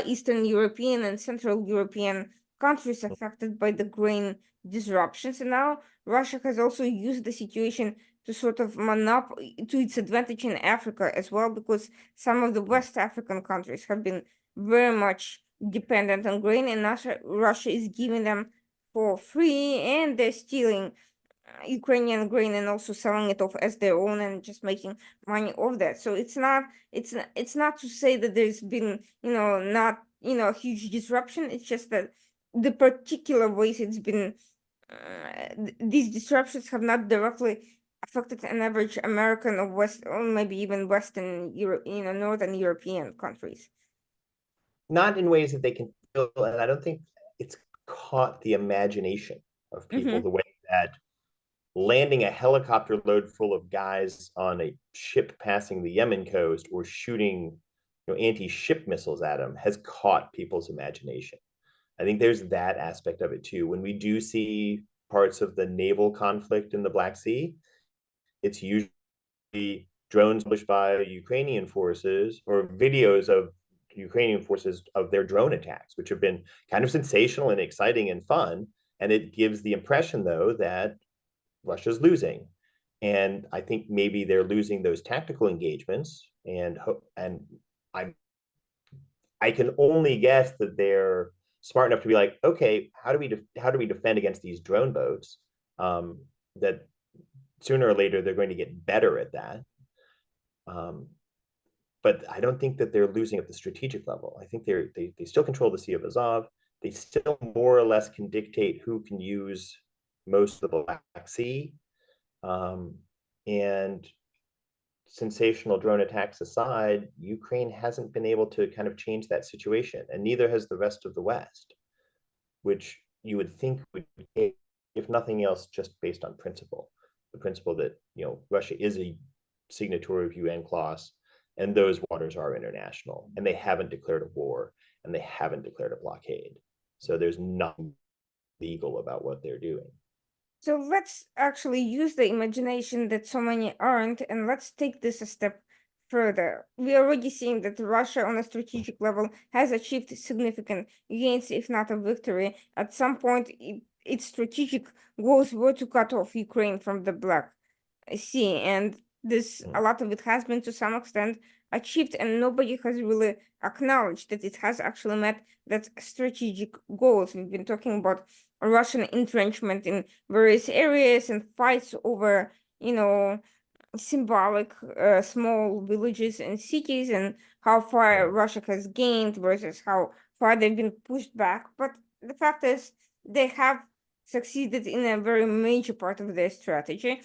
Eastern European and Central European countries affected by the grain disruptions. And now Russia has also used the situation to sort of to its advantage in Africa as well, because some of the West African countries have been very much dependent on grain, and Russia is giving them for free, and they're stealing Ukrainian grain and also selling it off as their own and just making money off that. So it's not to say that there's been, not, huge disruption. It's just that the particular ways it's been these disruptions have not directly affected an average American or West, or maybe even Western Europe, Northern European countries. Not in ways that they can feel, and I don't think it's caught the imagination of people Mm-hmm. the way that landing a helicopter load full of guys on a ship passing the Yemen coast or shooting anti-ship missiles at them has caught people's imagination. I think there's that aspect of it too. When we do see parts of the naval conflict in the Black Sea, it's usually drones published by Ukrainian forces or videos of Ukrainian forces of their drone attacks, which have been kind of sensational and exciting and fun. And it gives the impression, though, that Russia's losing. And I think maybe they're losing those tactical engagements. And I can only guess that they're smart enough to be like, okay, how do we defend against these drone boats? That sooner or later they're going to get better at that. But I don't think that they're losing at the strategic level. I think they still control the Sea of Azov. They still more or less can dictate who can use most of the Black Sea. And sensational drone attacks aside, Ukraine hasn't been able to kind of change that situation, and neither has the rest of the West, which you would think would, if nothing else, just based on principle. The principle that Russia is a signatory of UN clause, and those waters are international, and they haven't declared a war, and they haven't declared a blockade. So there's nothing legal about what they're doing. So let's actually use the imagination that so many aren't, and let's take this a step further. We're already seeing that Russia, on a strategic level, has achieved significant gains, if not a victory. At some point, its strategic goals were to cut off Ukraine from the Black Sea, and a lot of it has been to some extent achieved, and nobody has really acknowledged that it has actually met that strategic goals. We've been talking about Russian entrenchment in various areas and fights over, symbolic small villages and cities, and how far Russia has gained versus how far they've been pushed back. But the fact is, they have succeeded in a very major part of their strategy.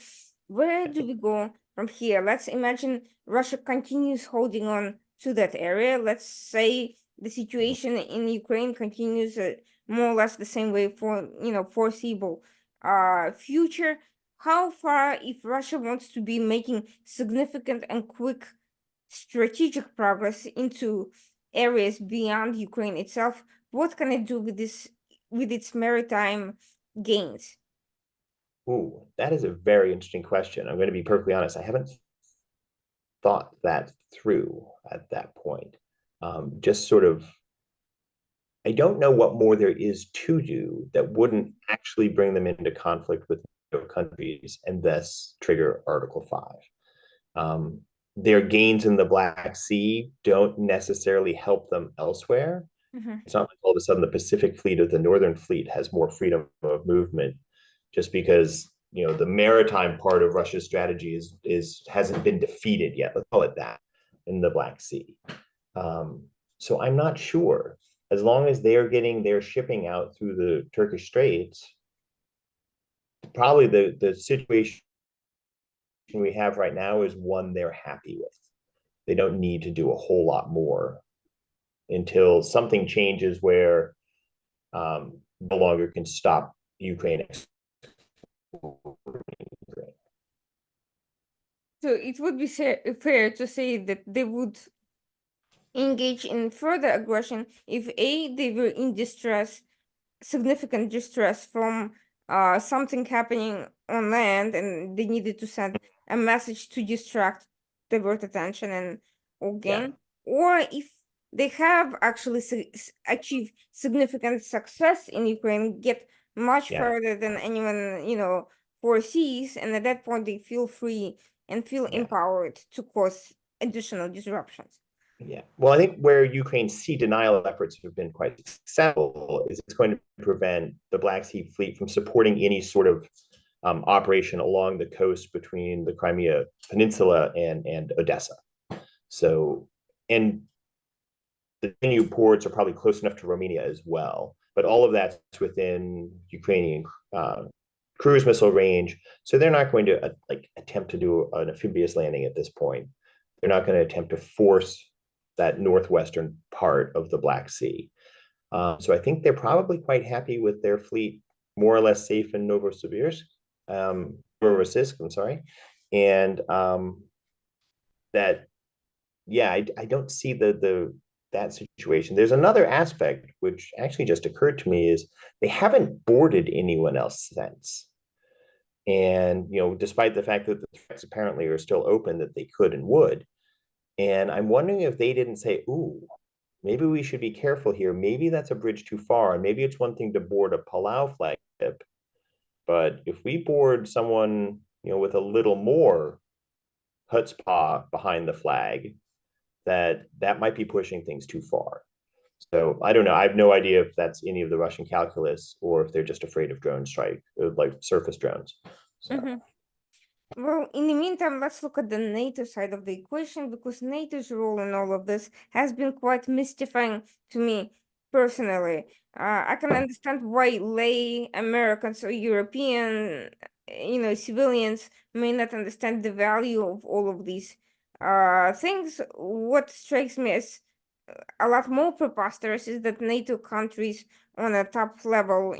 Where do we go from here? Let's imagine Russia continues holding on to that area. Let's say the situation in Ukraine continues more or less the same way for foreseeable future. How far, if Russia wants to be making significant and quick strategic progress into areas beyond Ukraine itself, what can it do with its maritime gains? Ooh, that is a very interesting question. I'm going to be perfectly honest. I haven't thought that through at that point. Just sort of, I don't know what more there is to do that wouldn't actually bring them into conflict with countries and thus trigger Article 5. Their gains in the Black Sea don't necessarily help them elsewhere. Mhm. It's not like all of a sudden the Pacific Fleet or the Northern Fleet has more freedom of movement just because the maritime part of Russia's strategy is hasn't been defeated yet. Let's call it that in the Black Sea. So I'm not sure. As long as they are getting their shipping out through the Turkish Straits, probably the situation we have right now is one they're happy with. They don't need to do a whole lot more until something changes where no longer can stop Ukraine. So it would be fair to say that they would engage in further aggression if A, they were in distress, significant distress from something happening on land and they needed to send a message to distract, divert attention and or Yeah, gain, or if they have actually achieved significant success in Ukraine, get much yeah, further than anyone, foresees, and at that point they feel free and feel yeah. empowered to cause additional disruptions. Yeah. Well, I think where Ukraine's sea denial efforts have been quite successful is it's going to prevent the Black Sea Fleet from supporting any sort of operation along the coast between the Crimea Peninsula and Odessa. So, and the Danube ports are probably close enough to Romania as well, but all of that's within Ukrainian cruise missile range. So they're not going to attempt to do an amphibious landing at this point. They're not going to attempt to force that northwestern part of the Black Sea. So I think they're probably quite happy with their fleet more or less safe in Novosibirsk, Novorossiysk, I'm sorry, and that yeah, I don't see that situation. There's another aspect which actually just occurred to me is they haven't boarded anyone else since. And despite the fact that the threats apparently are still open that they could and would. And I'm wondering if they didn't say, ooh, maybe we should be careful here. Maybe that's a bridge too far. And maybe it's one thing to board a Palau flagship, but if we board someone, with a little more chutzpah behind the flag, that might be pushing things too far. So I don't know. I have no idea if that's any of the Russian calculus or if they're just afraid of drone strike, like surface drones. So Mhm. Well, in the meantime, let's look at the NATO side of the equation because NATO's role in all of this has been quite mystifying to me personally. I can understand why lay Americans or European, civilians may not understand the value of all of these things. What strikes me as a lot more preposterous is that NATO countries on a top level,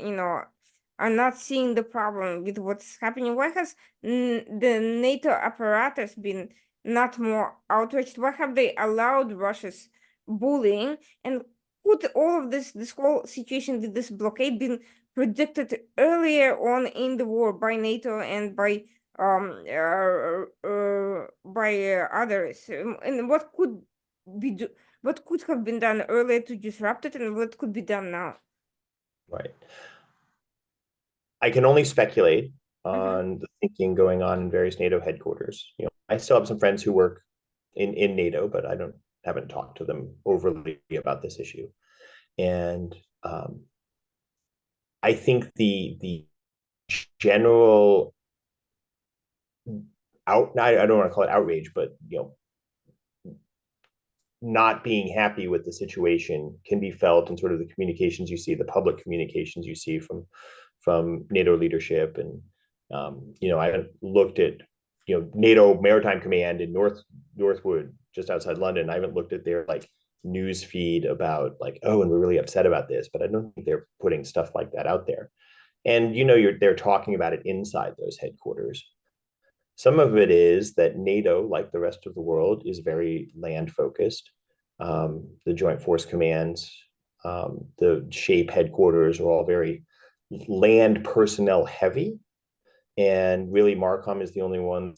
are not seeing the problem with what's happening. Why has the NATO apparatus been not more outraged? Why have they allowed Russia's bullying? And could all of this whole situation with this blockade been predicted earlier on in the war by NATO and by others? And be do what could have been done earlier to disrupt it, and what could be done now? right. I can only speculate Mm-hmm. on the thinking going on in various NATO headquarters. I still have some friends who work in NATO, but I don't haven't talked to them overly about this issue. And I think the general I don't want to call it outrage, but not being happy with the situation can be felt in sort of the communications you see, the public communications you see from NATO leadership. And I haven't looked at NATO Maritime Command in Northwood, just outside London. I haven't looked at their news feed about oh, and we're really upset about this, but I don't think they're putting stuff like that out there. And they're talking about it inside those headquarters. Some of it is that NATO, like the rest of the world, is very land focused. The Joint Force Commands, the SHAPE headquarters are all very land personnel heavy. And really, Marcom is the only one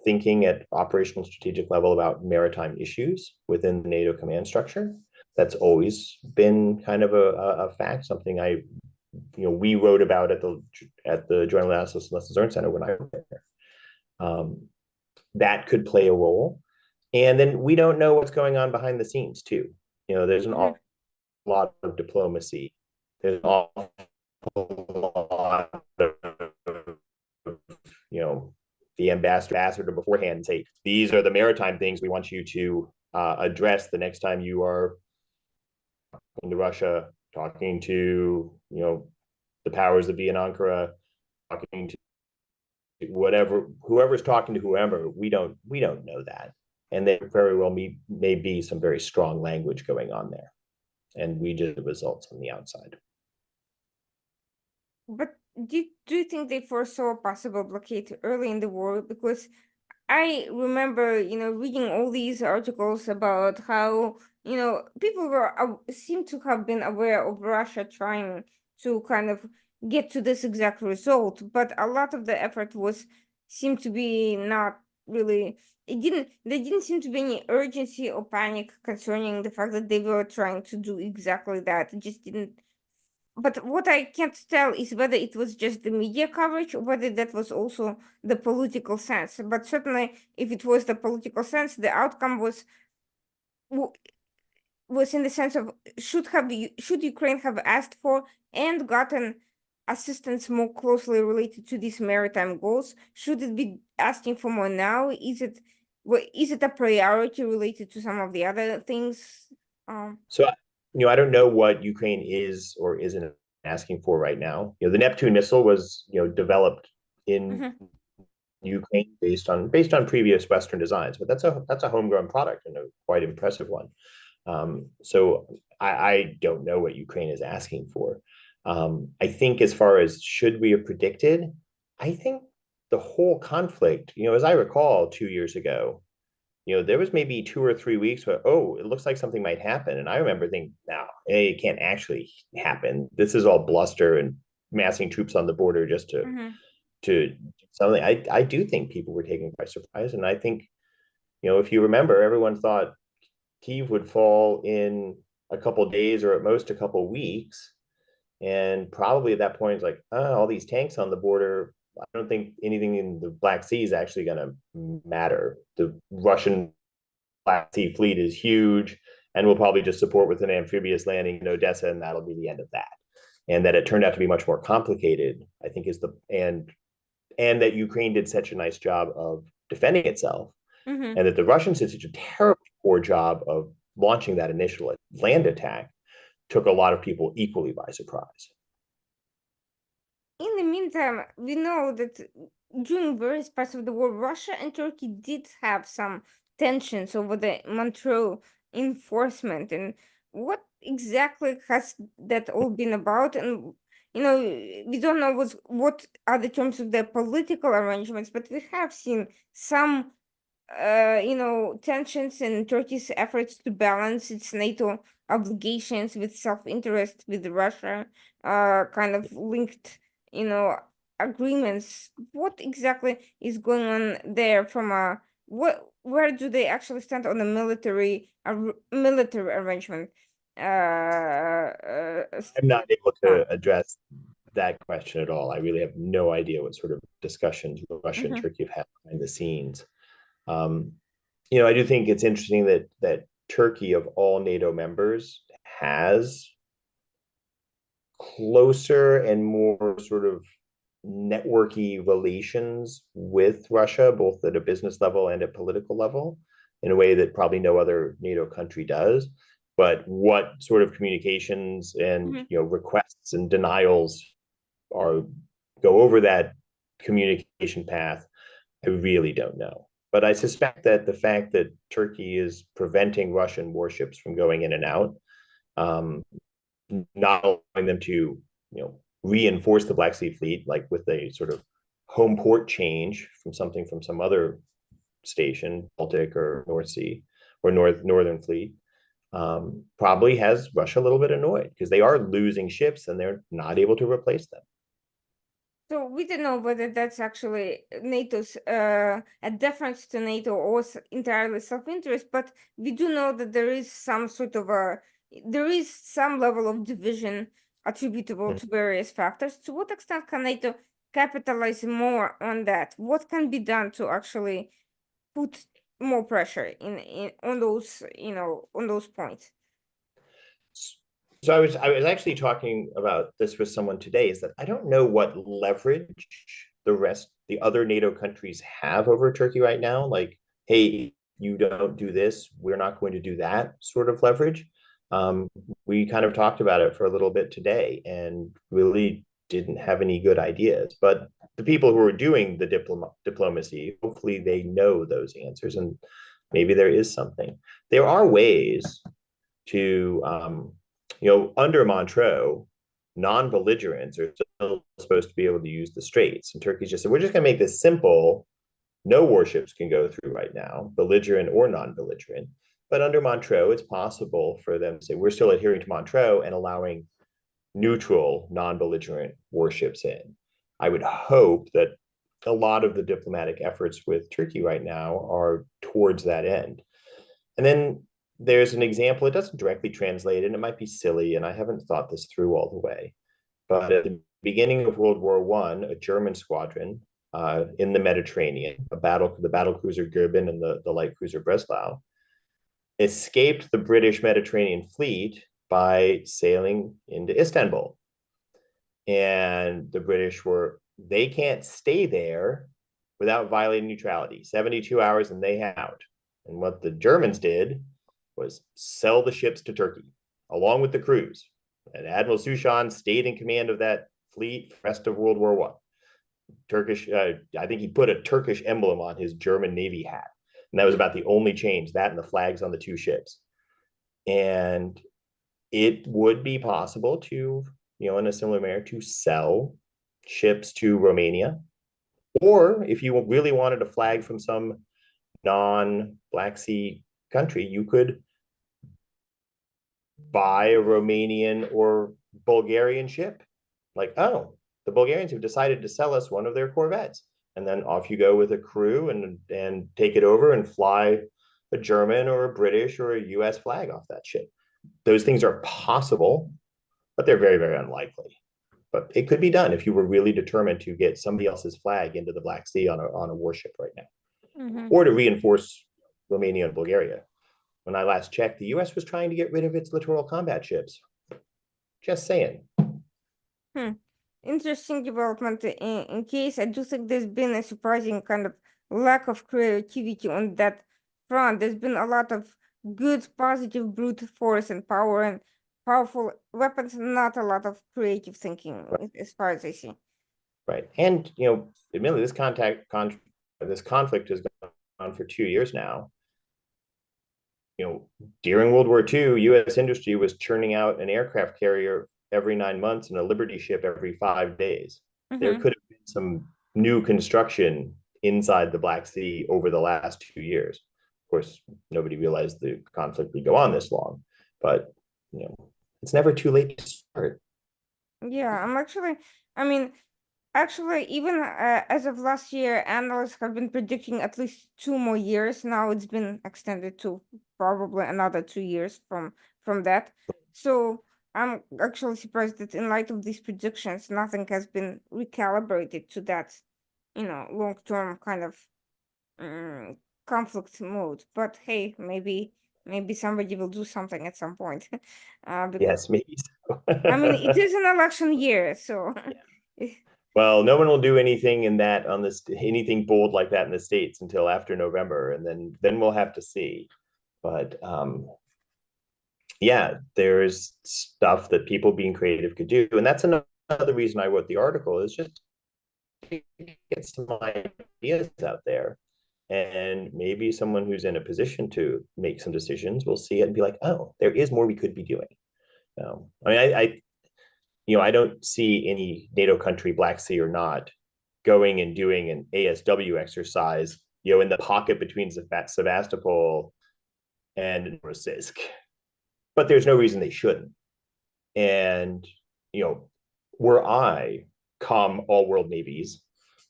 thinking at operational strategic level about maritime issues within the NATO command structure. That's always been kind of a fact, something we wrote about at the Joint Analysis and Lessons Learned Center when I was there. That could play a role. And then we don't know what's going on behind the scenes too. There's an Mm-hmm. awful lot of diplomacy. There's an awful lot of, the ambassador beforehand say, these are the maritime things we want you to address the next time you are into Russia, talking to, the powers that be in Ankara, talking to whoever's talking to whoever. We don't know that, and there very well may be some very strong language going on there, and we just the results on the outside. But do you think they foresaw a possible blockade early in the war? Because I remember, reading all these articles about how, people seem to have been aware of Russia trying to kind of get to this exact result, but a lot of the effort was seemed to be not really there didn't seem to be any urgency or panic concerning the fact that they were trying to do exactly that. It just didn't. But what I can't tell is whether it was just the media coverage or whether that was also the political sense. But certainly, if it was the political sense, the outcome was in the sense of should Ukraine have asked for and gotten assistance more closely related to these maritime goals? Should it be asking for more now? Is it a priority related to some of the other things? So, I don't know what Ukraine is or isn't asking for right now. The Neptune missile was, developed in Mhm. Ukraine based on previous Western designs, but that's a homegrown product and a quite impressive one. So I don't know what Ukraine is asking for. I think as far as should we have predicted, I think the whole conflict, as I recall 2 years ago, there was maybe 2 or 3 weeks where, oh, it looks like something might happen. And I remember thinking, no, it can't actually happen. This is all bluster and massing troops on the border just Mhm. to something. I do think people were taken by surprise. And I think, if you remember, everyone thought Kyiv would fall in a couple days or at most a couple weeks. And probably at that point, it's like, oh, all these tanks on the border. I don't think anything in the Black Sea is actually going to matter. The Russian Black Sea fleet is huge, and we'll probably just support with an amphibious landing in Odessa, and that'll be the end of that. And that it turned out to be much more complicated, I think, is the and that Ukraine did such a nice job of defending itself, Mhm. and that the Russians did such a terrible poor job of launching that initial land attack took a lot of people equally by surprise. In the meantime, we know that during various parts of the war, Russia and Turkey did have some tensions over the Montreux enforcement. And what exactly has that all been about? And we don't know what are the terms of the political arrangements, but we have seen some tensions in Turkey's efforts to balance its NATO obligations with self-interest with Russia, kind of linked, you know, agreements. What exactly is going on there from where do they actually stand on the military arrangement? I'm not able Front? to address that question at all. I really have no idea what sort of discussions Russia and Mm-hmm, Turkey have had behind the scenes. Um, I do think it's interesting that Turkey, of all NATO members, has closer and more sort of networky relations with Russia, both at a business level and at political level, in a way that probably no other NATO country does. But what sort of communications and mm-hmm. requests and denials are go over that communication path, I really don't know. But I suspect that the fact that Turkey is preventing Russian warships from going in and out, um, not allowing them to, reinforce the Black Sea Fleet, like with a sort of home port change from some other station, Baltic or North Sea or Northern Fleet, probably has Russia a little bit annoyed because they are losing ships and they're not able to replace them. So we don't know whether that's actually NATO's a deference to NATO or entirely self-interest, but we do know that there is some level of division attributable to various factors. To what extent can NATO capitalize more on that? What can be done to actually put more pressure in on those, on those points? So I was actually talking about this with someone today, is that I don't know what leverage the other NATO countries have over Turkey right now. Like, hey, you don't do this, we're not going to do that sort of leverage. Um, we kind of talked about it for a little bit today and really didn't have any good ideas. But the people who are doing the diplomacy, hopefully they know those answers and maybe there is something. There are ways to, under Montreux, non-belligerents are still supposed to be able to use the straits. And Turkey's just said, we're just going to make this simple. No warships can go through right now, belligerent or non-belligerent. But under Montreux, it's possible for them to say, we're still adhering to Montreux and allowing neutral, non-belligerent warships in. I would hope that a lot of the diplomatic efforts with Turkey right now are towards that end. And then there's an example, it doesn't directly translate, and it might be silly, and I haven't thought this through all the way. But at the beginning of World War I, a German squadron in the Mediterranean, the battle cruiser Goeben and the light cruiser Breslau, escaped the British Mediterranean fleet by sailing into Istanbul. And the British they can't stay there without violating neutrality. 72 hours and they out. And what the Germans did was sell the ships to Turkey along with the crews. And Admiral Suchan stayed in command of that fleet for the rest of World War I. Turkish, I think he put a Turkish emblem on his German Navy hat. And that was about the only change, that and the flags on the two ships. And it would be possible to, in a similar manner, to sell ships to Romania. Or if you really wanted a flag from some non-Black Sea country, you could buy a Romanian or Bulgarian ship. Like, oh, the Bulgarians have decided to sell us one of their corvettes. And then off you go with a crew and take it over and fly a German or a British or a US flag off that ship. Those things are possible, but they're very, very unlikely. But it could be done if you were really determined to get somebody else's flag into the Black Sea on a warship right now, or to reinforce Romania and Bulgaria. When I last checked, the US was trying to get rid of its littoral combat ships. Just saying. Interesting development. In case, I do think there's been a surprising kind of lack of creativity on that front. There's been a lot of good, positive brute force and power and powerful weapons, not a lot of creative thinking, as far as I see. Right. And, admittedly, this conflict has gone on for 2 years now. During World War II, U.S. industry was churning out an aircraft carrier every 9 months and a Liberty ship every 5 days. There could have been some new construction inside the Black Sea over the last 2 years. Of course, nobody realized the conflict would go on this long, but it's never too late to start. Yeah, actually, even as of last year, analysts have been predicting at least 2 more years. Now it's been extended to probably another 2 years from that. So I'm actually surprised that in light of these predictions, nothing has been recalibrated to that, long-term kind of conflict mode. But hey, maybe somebody will do something at some point. Because Yes, maybe so. it is an election year, so Well, no one will do anything anything bold like that in the States until after November, and then we'll have to see. But yeah, there's stuff that people being creative could do, and that's another reason I wrote the article, is just to get some ideas out there, and maybe someone who's in a position to make some decisions will see it and be like, oh, there is more we could be doing. I mean, I don't see any NATO country, Black Sea or not, going and doing an ASW exercise, in the pocket between Sevastopol and Novorossiysk. But there's no reason they shouldn't. And, were I all world navies,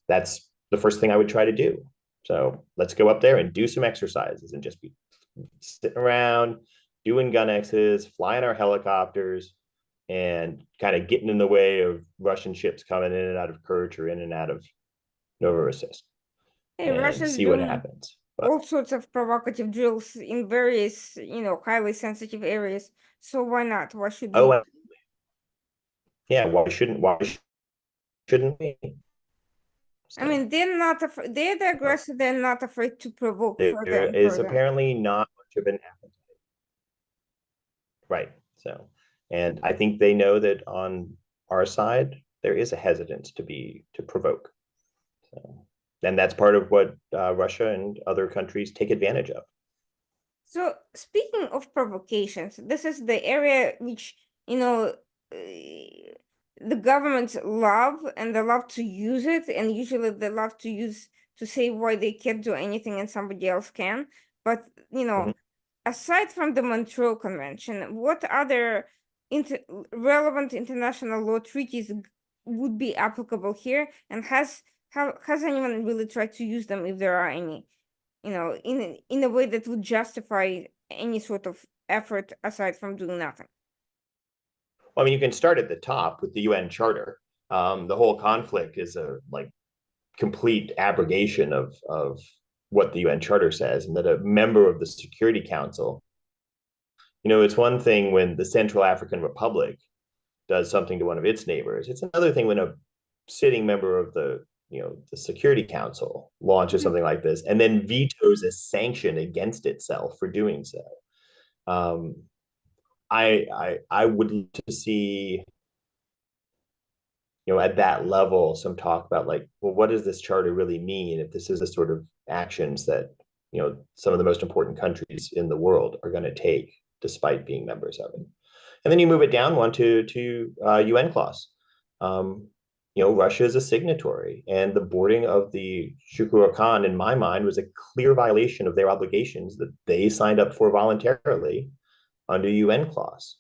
that's the first thing I would try to do. So let's go up there and do some exercises and just be sitting around, doing gun X's, flying our helicopters, and kind of getting in the way of Russian ships coming in and out of Kerch or in and out of Novorossiysk, hey, and Russia's see what doing happens. all sorts of provocative drills in various, highly sensitive areas. So why not? Why should we? Oh, yeah. Why shouldn't we? I mean, they're not they're the aggressor. They're not afraid to provoke There further and is further. apparently not much of an appetite. Right. So, and I think they know that on our side, there is a hesitance to provoke. So, and that's part of what Russia and other countries take advantage of. So speaking of provocations, this is the area which, the governments love, and they love to use it, and usually they love to use to say why they can't do anything and somebody else can. But, aside from the Montreux Convention, what other inter relevant international law treaties would be applicable here, and has anyone really tried to use them, if there are any, in a way that would justify any sort of effort aside from doing nothing? Well, I mean, you can start at the top with the UN Charter. The whole conflict is a complete abrogation of what the UN Charter says, and that a member of the Security Council, it's one thing when the Central African Republic does something to one of its neighbors. It's another thing when a sitting member of the Security Council launches Mhm. something like this and then vetoes a sanction against itself for doing so. Um, I would like to see, at that level, some talk about, like, well, what does this charter really mean if this is the sort of actions that some of the most important countries in the world are going to take despite being members of it. And then you move it down one to UN clause. Um, Russia is a signatory, and the boarding of the Shukura Khan, in my mind, was a clear violation of their obligations that they signed up for voluntarily under UN clause.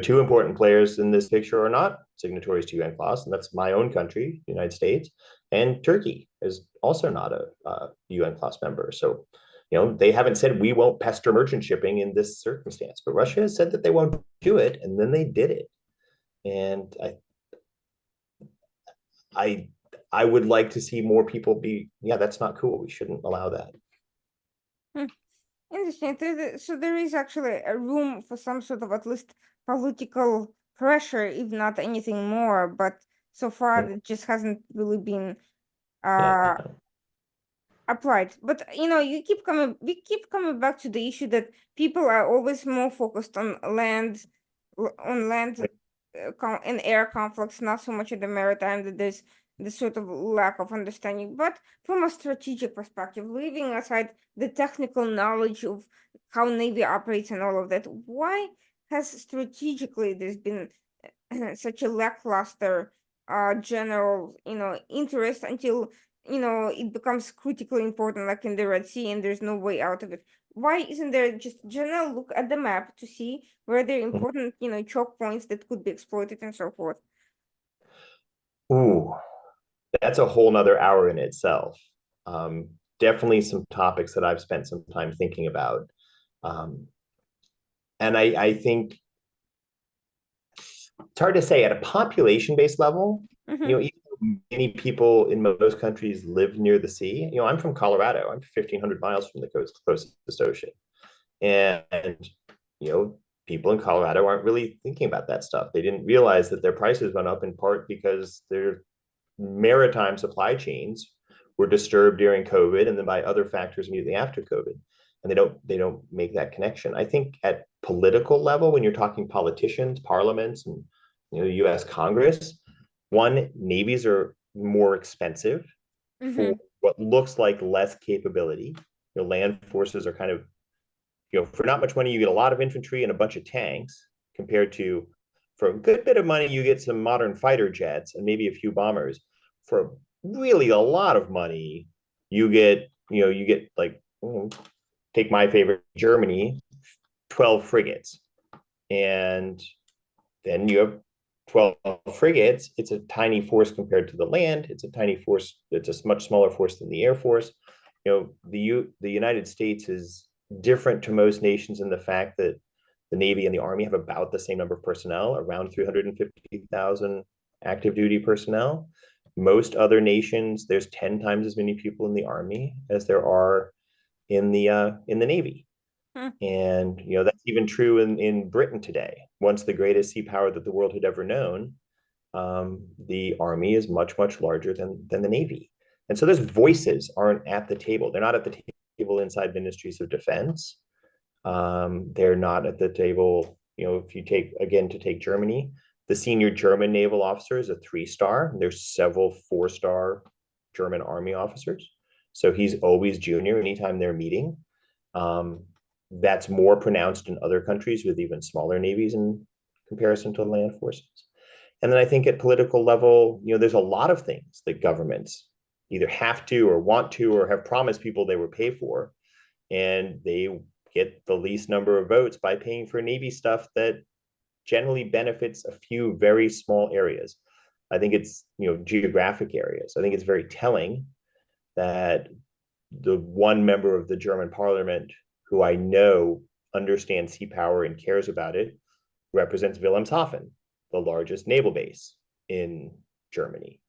Two important players in this picture are not signatories to UN clause, and that's my own country, the United States, and Turkey is also not a UN clause member. So, they haven't said we won't pester merchant shipping in this circumstance, but Russia has said that they won't do it, and then they did it. And I I would like to see more people be, yeah, that's not cool. We shouldn't allow that. Hmm. Interesting. So there is actually a room for some sort of at least political pressure, if not anything more. But so far, it just hasn't really been Yeah. uh applied. But we keep coming back to the issue that people are always more focused on land and air conflicts, not so much at the maritime. That there's this sort of lack of understanding. But from a strategic perspective, leaving aside the technical knowledge of how Navy operates and all of that, why has strategically there's been such a lackluster general interest until it becomes critically important, like in the Red Sea, and there's no way out of it? Why isn't there just general look at the map to see where there are important choke points that could be exploited and so forth? Ooh, that's a whole nother hour in itself. Um, Definitely some topics that I've spent some time thinking about. Um, and I think it's hard to say at a population-based level, Mm-hmm. even though many people in most countries live near the sea. I'm from Colorado. I'm 1,500 miles from the closest ocean. And, you know, people in Colorado aren't really thinking about that stuff. They didn't realize that their prices went up in part because their maritime supply chains were disturbed during COVID and then by other factors immediately after COVID. And they don't make that connection. I think at political level, when you're talking politicians, parliaments, and U.S. Congress, one, navies are more expensive for Mm-hmm. what looks like less capability. Land forces are kind of, for not much money, you get a lot of infantry and a bunch of tanks, compared to, for a good bit of money, you get some modern fighter jets and maybe a few bombers. For really a lot of money, you get like, take my favorite, Germany, 12 frigates. And then you have 12 frigates. It's a tiny force compared to the land. It's a tiny force. It's a much smaller force than the Air Force. The United States is different to most nations in the fact that the Navy and the Army have about the same number of personnel, around 350,000 active duty personnel. Most other nations, there's 10 times as many people in the Army as there are in the Navy. And that's even true in Britain today. Once the greatest sea power that the world had ever known, the Army is much, much larger than the Navy. And so those voices aren't at the table. They're not at the table inside ministries of defense. They're not at the table. If you take Germany, the senior German naval officer is a 3-star. There's several 4-star German army officers. So he's always junior anytime they're meeting. Um, that's more pronounced in other countries with even smaller navies in comparison to land forces. And then I think at political level, there's a lot of things that governments either have to or want to or have promised people they will pay for, and they get the least number of votes by paying for Navy stuff that generally benefits a few very small areas. I think it's, geographic areas. I think it's very telling that the one member of the German parliament who I know understands sea power and cares about it represents Wilhelmshaven, the largest naval base in Germany.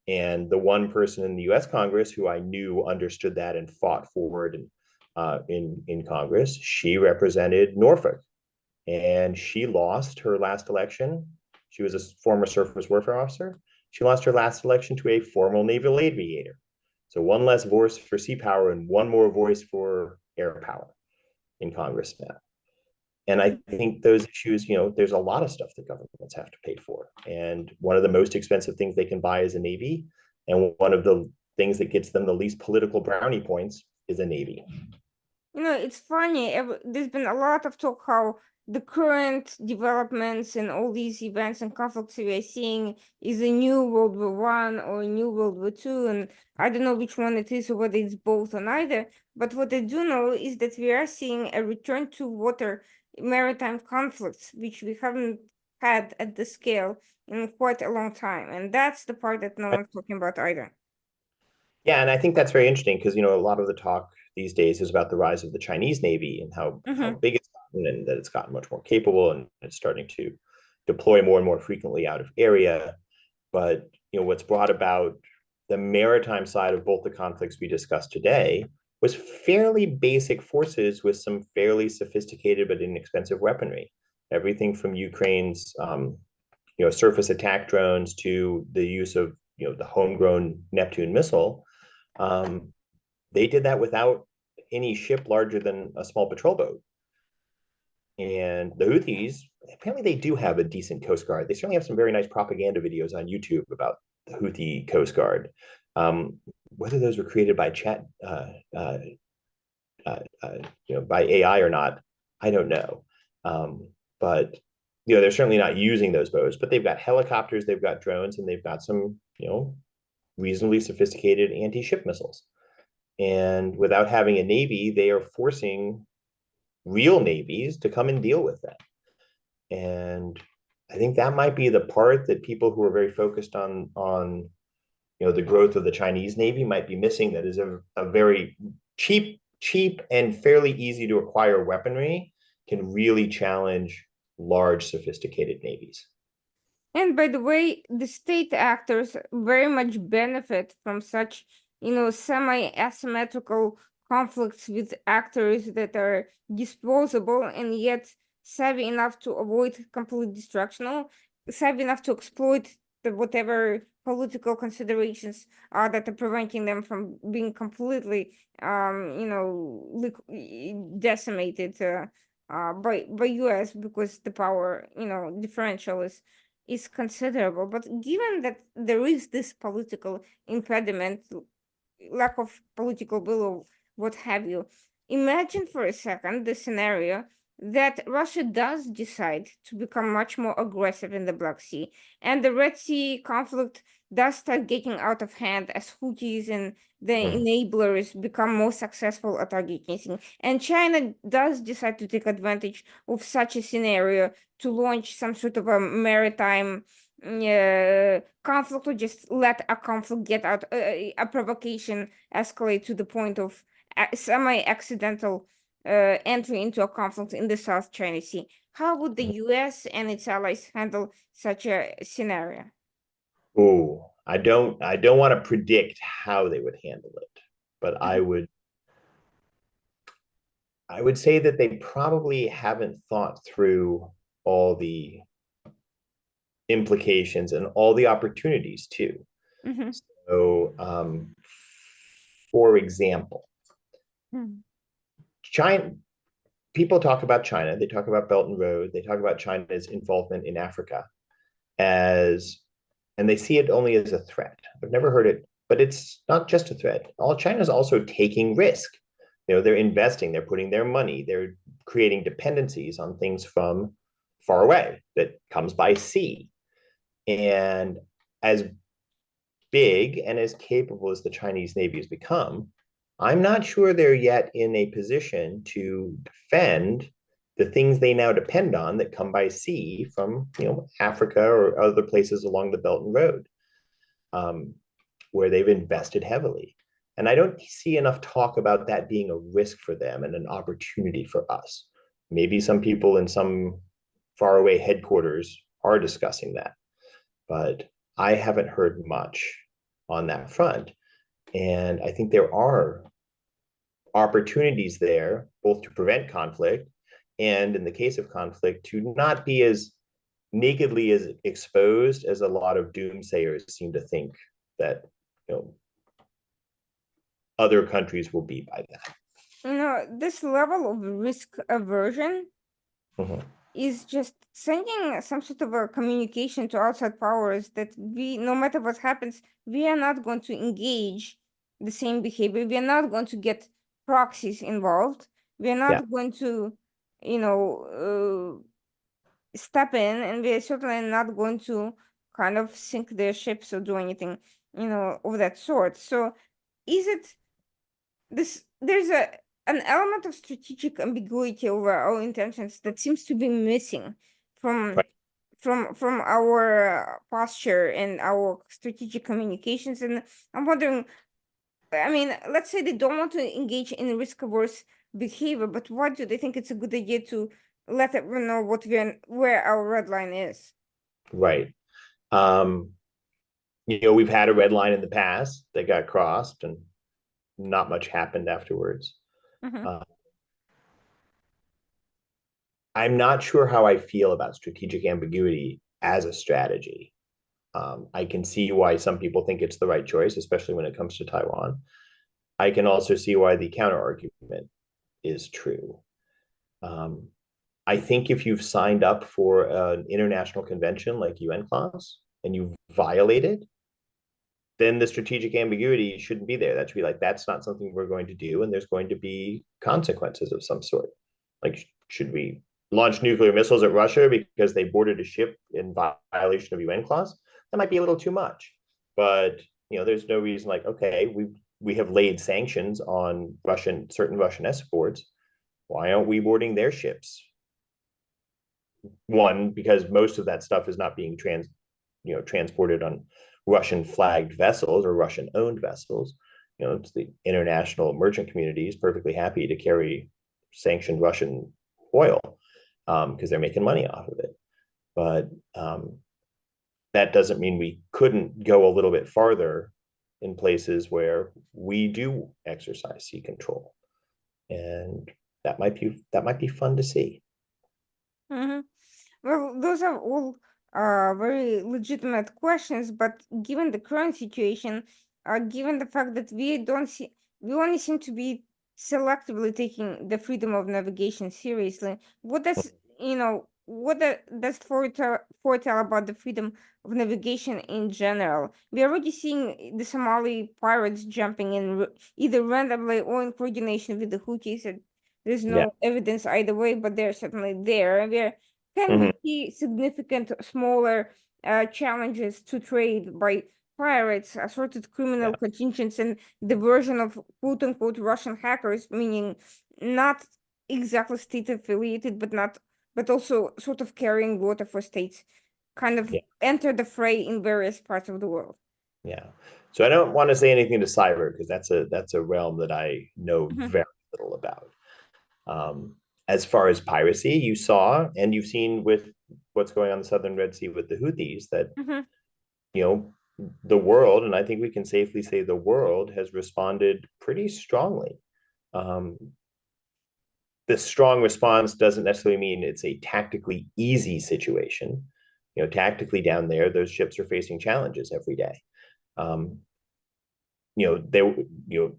And the one person in the U.S. Congress who I knew understood that and fought forward in Congress, she represented Norfolk, and she lost her last election. She was a former surface warfare officer. She lost her last election to a former naval aviator. So one less voice for sea power and one more voice for air power in Congress now. And I think those issues, there's a lot of stuff that governments have to pay for. And one of the most expensive things they can buy is a Navy. And one of the things that gets them the least political brownie points is a Navy. It's funny. There's been a lot of talk how the current developments and all these events and conflicts we are seeing is a new World War One or a new World War Two, and I don't know which one it is or whether it's both or neither. But what I do know is that we are seeing a return to water maritime conflicts, which we haven't had at the scale in quite a long time, and that's the part that no one's talking about either. Yeah, and I think that's very interesting because a lot of the talk these days is about the rise of the Chinese Navy and how Mm-hmm. big it's gotten and that it's gotten much more capable and it's starting to deploy more and more frequently out of area. But what's brought about the maritime side of both the conflicts we discussed today was fairly basic forces with some fairly sophisticated but inexpensive weaponry. Everything from Ukraine's surface attack drones to the use of the homegrown Neptune missile. They did that without any ship larger than a small patrol boat. And the Houthis, apparently they do have a decent Coast Guard. They certainly have some very nice propaganda videos on YouTube about the Houthi Coast Guard. Whether those were created by by AI or not, I don't know. But they're certainly not using those boats. But they've got helicopters, they've got drones, and they've got some reasonably sophisticated anti-ship missiles. And without having a navy, they are forcing real navies to come and deal with that. And I think that might be the part that people who are very focused on the growth of the Chinese Navy might be missing. That is a very cheap and fairly easy to acquire weaponry can really challenge large, sophisticated navies. And by the way, the state actors very much benefit from such, semi-asymmetrical conflicts with actors that are disposable and yet savvy enough to avoid complete destruction, or savvy enough to exploit the whatever political considerations are that are preventing them from being completely, decimated by US because the power, differential is considerable. But given that there is this political impediment, lack of political will or what have you, imagine for a second the scenario that Russia does decide to become much more aggressive in the Black Sea, and the Red Sea conflict does start getting out of hand as Houthis and the enablers become more successful at targeting. And China does decide to take advantage of such a scenario to launch some sort of a maritime conflict, or just let a conflict get out, a provocation escalate to the point of semi-accidental entry into a conflict in the South China Sea. How would the US and its allies handle such a scenario? Oh, I don't want to predict how they would handle it, but I would say that they probably haven't thought through all the implications and all the opportunities too. Mm-hmm. So, for example, Mm-hmm. China, people talk about China, they talk about Belt and Road, they talk about China's involvement in Africa as, and they see it only as a threat. I've never heard it, but it's not just a threat. All China's also taking risk. They're investing, they're putting their money, they're creating dependencies on things from far away that comes by sea. And as big and as capable as the Chinese Navy has become, I'm not sure they're yet in a position to defend the things they now depend on that come by sea from Africa or other places along the Belt and Road, um, where they've invested heavily. And I don't see enough talk about that being a risk for them and an opportunity for us. Maybe some people in some faraway headquarters are discussing that, but I haven't heard much on that front. And I think there are opportunities there, both to prevent conflict and, in the case of conflict, to not be as nakedly as exposed as a lot of doomsayers seem to think that other countries will be by that. This level of risk aversion Mhm. is just sending some sort of a communication to outside powers that no matter what happens, we are not going to engage the same behavior. We are not going to get proxies involved. We are Yeah, not going to, you know, step in, and we are certainly not going to kind of sink their ships or do anything, of that sort. So, is it there's an element of strategic ambiguity over our intentions that seems to be missing from right. from our posture and our strategic communications. And I'm wondering, I mean, let's say they don't want to engage in risk averse behavior, but why do they think it's a good idea to let everyone know where our red line is? Right. Um, we've had a red line in the past that got crossed and not much happened afterwards. Mm-hmm. Uh, I'm not sure how I feel about strategic ambiguity as a strategy. I can see why some people think it's the right choice, especially when it comes to Taiwan. I can also see why the counter argument is true. Um, I think if you've signed up for an international convention like UNCLOS and you violate it, then the strategic ambiguity shouldn't be there. That should be like, that's not something we're going to do, and there's going to be consequences of some sort. Like, should we launch nuclear missiles at Russia because they boarded a ship in violation of UNCLOS? That might be a little too much. But there's no reason, like, okay, we have laid sanctions on certain Russian exports. Why aren't we boarding their ships? One, because most of that stuff is not being transported on Russian flagged vessels or Russian owned vessels. It's the international merchant community is perfectly happy to carry sanctioned Russian oil because they're making money off of it. But that doesn't mean we couldn't go a little bit farther in places where we do exercise sea control, and that might be fun to see. Mm-hmm. Well, those are all very legitimate questions, but given the current situation, given the fact that we only seem to be selectively taking the freedom of navigation seriously, what does foretell about the freedom of navigation in general? We're already seeing the Somali pirates jumping in either randomly or in coordination with the Houthis. And there's Yeah. no evidence either way, but they're certainly there. And can Mm-hmm. we see significant smaller challenges to trade by pirates, assorted Yeah. criminal contingents, and diversion of quote unquote Russian hackers, meaning not exactly state affiliated, but also sort of carrying water for states, kind of Yeah. enter the fray in various parts of the world? Yeah. So I don't want to say anything to cyber because that's a realm that I know Hmm. very little about. Um, as far as piracy, you saw and you've seen with what's going on in the Southern Red Sea with the Houthis that Hmm. you know the world, and I think we can safely say the world has responded pretty strongly. Um, this strong response doesn't necessarily mean it's a tactically easy situation. Tactically down there, those ships are facing challenges every day. Um, they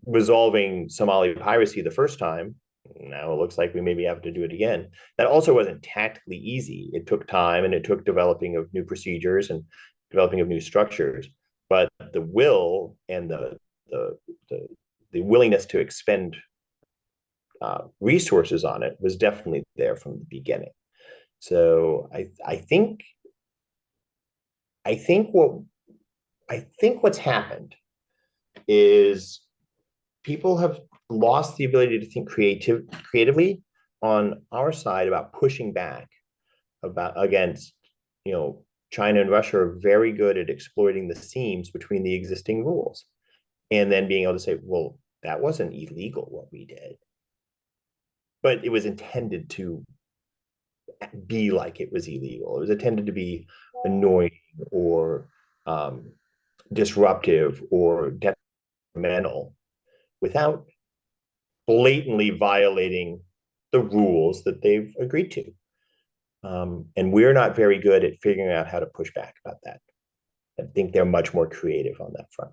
resolving Somali piracy the first time. Now it looks like we maybe have to do it again. That also wasn't tactically easy. It took time and it took developing of new procedures and developing of new structures. But the will and the the, the willingness to expend resources on it was definitely there from the beginning. So I think what's happened is people have lost the ability to think creatively on our side about pushing back about against, you know, China and Russia are very good at exploiting the seams between the existing rules and then being able to say, well, that wasn't illegal what we did, but it was intended to be like it was illegal. It was intended to be annoying or disruptive or detrimental without blatantly violating the rules that they've agreed to. And we're not very good at figuring out how to push back about that. I think they're much more creative on that front.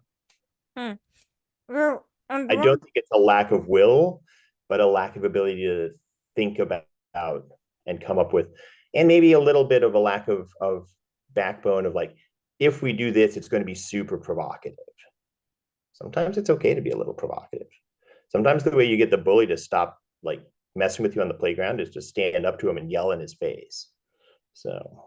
Hmm. Well, and I don't think it's a lack of will, but a lack of ability to think about and come up with, and maybe a little bit of a lack of backbone of like, if we do this, it's going to be super provocative. Sometimes it's okay to be a little provocative. Sometimes the way you get the bully to stop like messing with you on the playground is just stand up to him and yell in his face. So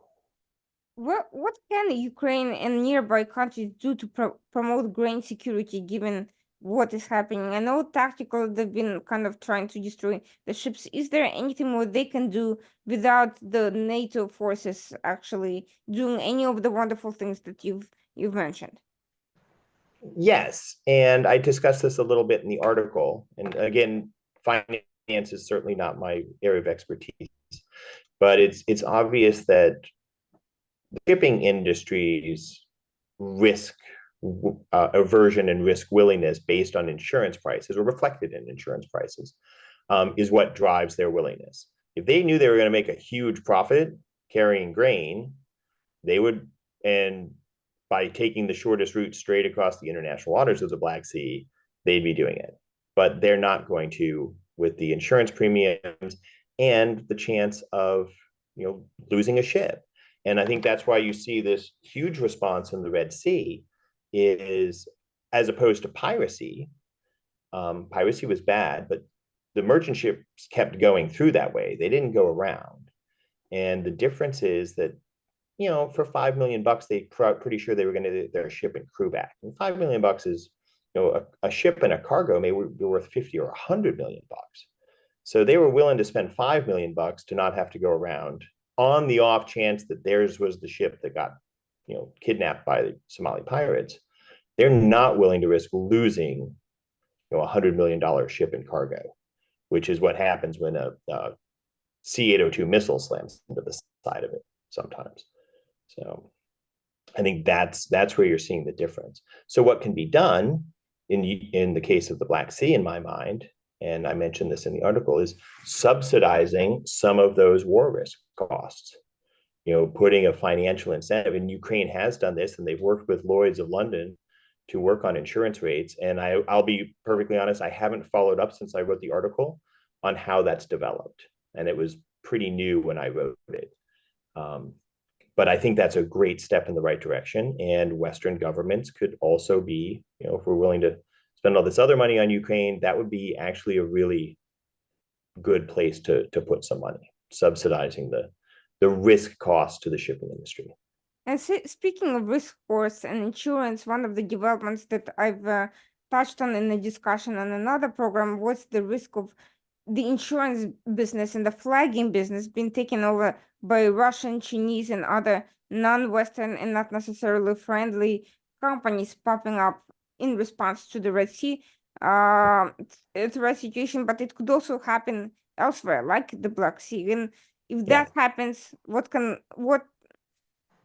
what can Ukraine and nearby countries do to promote grain security given what is happening? I know tactical they've been kind of trying to destroy the ships. Is there anything more they can do without the NATO forces actually doing any of the wonderful things that you've mentioned? yes, and I discussed this a little bit in the article. And again, finance is certainly not my area of expertise, but it's obvious that shipping industries risk aversion and risk willingness based on insurance prices or reflected in insurance prices is what drives their willingness. If they knew they were going to make a huge profit carrying grain, they would, and by taking the shortest route straight across the international waters of the Black Sea, they'd be doing it. But they're not going to with the insurance premiums and the chance of, you know, losing a ship. And I think that's why you see this huge response in the Red Sea is, as opposed to piracy, piracy was bad, but the merchant ships kept going through that way. They didn't go around. And the difference is that, you know, for $5 million, they pretty sure they were going to get their ship and crew back. And $5 million is, you know, a ship and a cargo may be worth 50 or $100 million. So they were willing to spend $5 million to not have to go around on the off chance that theirs was the ship that got, you know, kidnapped by the Somali pirates. They're not willing to risk losing, you know, $100 million ship and cargo, which is what happens when a C-802 missile slams into the side of it sometimes. So I think that's where you're seeing the difference. So what can be done in the case of the Black Sea, in my mind, and I mentioned this in the article, is subsidizing some of those war risk costs. You know, putting a financial incentive, and Ukraine has done this, and they've worked with Lloyd's of London to work on insurance rates. And I'll be perfectly honest, I haven't followed up since I wrote the article on how that's developed, and it was pretty new when I wrote it. But I think that's a great step in the right direction. And Western governments could also be, you know, if we're willing to spend all this other money on Ukraine, that would be actually a really good place to put some money, subsidizing the risk cost to the shipping industry. And speaking of risk course and insurance, one of the developments that I've touched on in the discussion on another program was the risk of the insurance business and the flagging business being taken over by Russian, Chinese, and other non-Western and not necessarily friendly companies popping up in response to the Red Sea threat situation. But it could also happen elsewhere, like the Black Sea. And if Yeah. that happens, what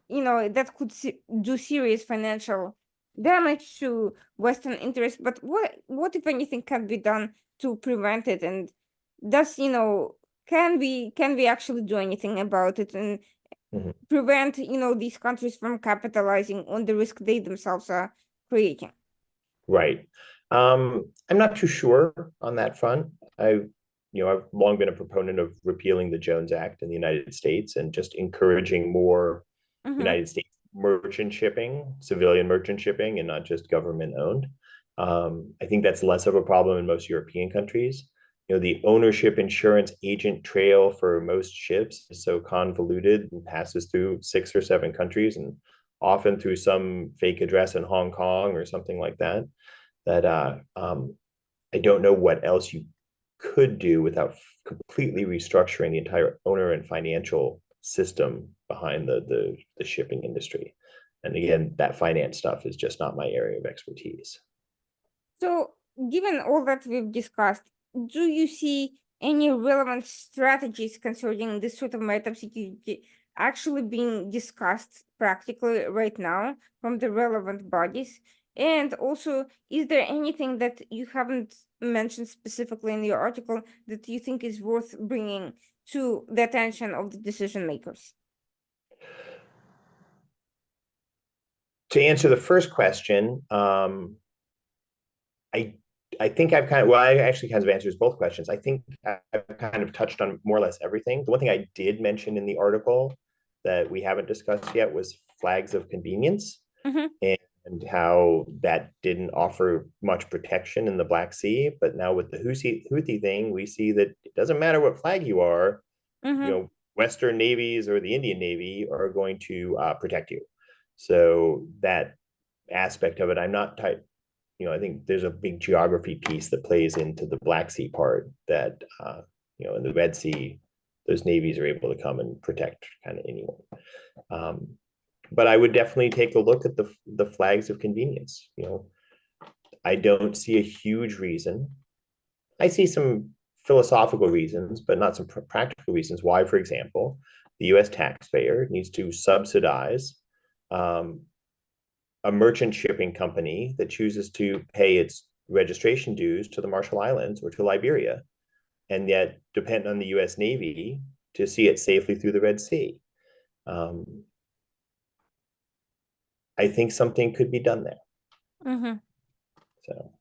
that could do serious financial damage to Western interests. But what if anything can be done to prevent it? And does can we actually do anything about it and Mhm. prevent these countries from capitalizing on the risk they themselves are creating? Right. I'm not too sure on that front. I've long been a proponent of repealing the Jones Act in the United States and just encouraging more Mm-hmm. United States merchant shipping, civilian merchant shipping, and not just government owned. I think that's less of a problem in most European countries. You know, the ownership insurance agent trail for most ships is so convoluted and passes through 6 or 7 countries and often through some fake address in Hong Kong or something like that, that I don't know what else you could do without completely restructuring the entire owner and financial system behind the shipping industry. And again, that finance stuff is just not my area of expertise. So, given all that we've discussed, do you see any relevant strategies concerning this sort of maritime security actually being discussed practically right now from the relevant bodies? And also, is there anything that you haven't mentioned specifically in your article that you think is worth bringing to the attention of the decision makers? To answer the first question, I I think I've kind of well, I actually kind of answers both questions. I think I've kind of touched on more or less everything. The one thing I did mention in the article that we haven't discussed yet was flags of convenience Mm-hmm, and how that didn't offer much protection in the Black Sea. But now with the Houthi thing, we see that it doesn't matter what flag you are, you mm-hmm, know, Western navies or the Indian Navy are going to protect you. So that aspect of it, I'm not tight. I think there's a big geography piece that plays into the Black Sea part that, in the Red Sea, those navies are able to come and protect kind of anyone. But I would definitely take a look at the flags of convenience. I don't see a huge reason. I see some philosophical reasons, but not some practical reasons why, for example, the U.S. taxpayer needs to subsidize a merchant shipping company that chooses to pay its registration dues to the Marshall Islands or to Liberia, and yet depend on the U.S. Navy to see it safely through the Red Sea. I think something could be done there. mm-hmm. So,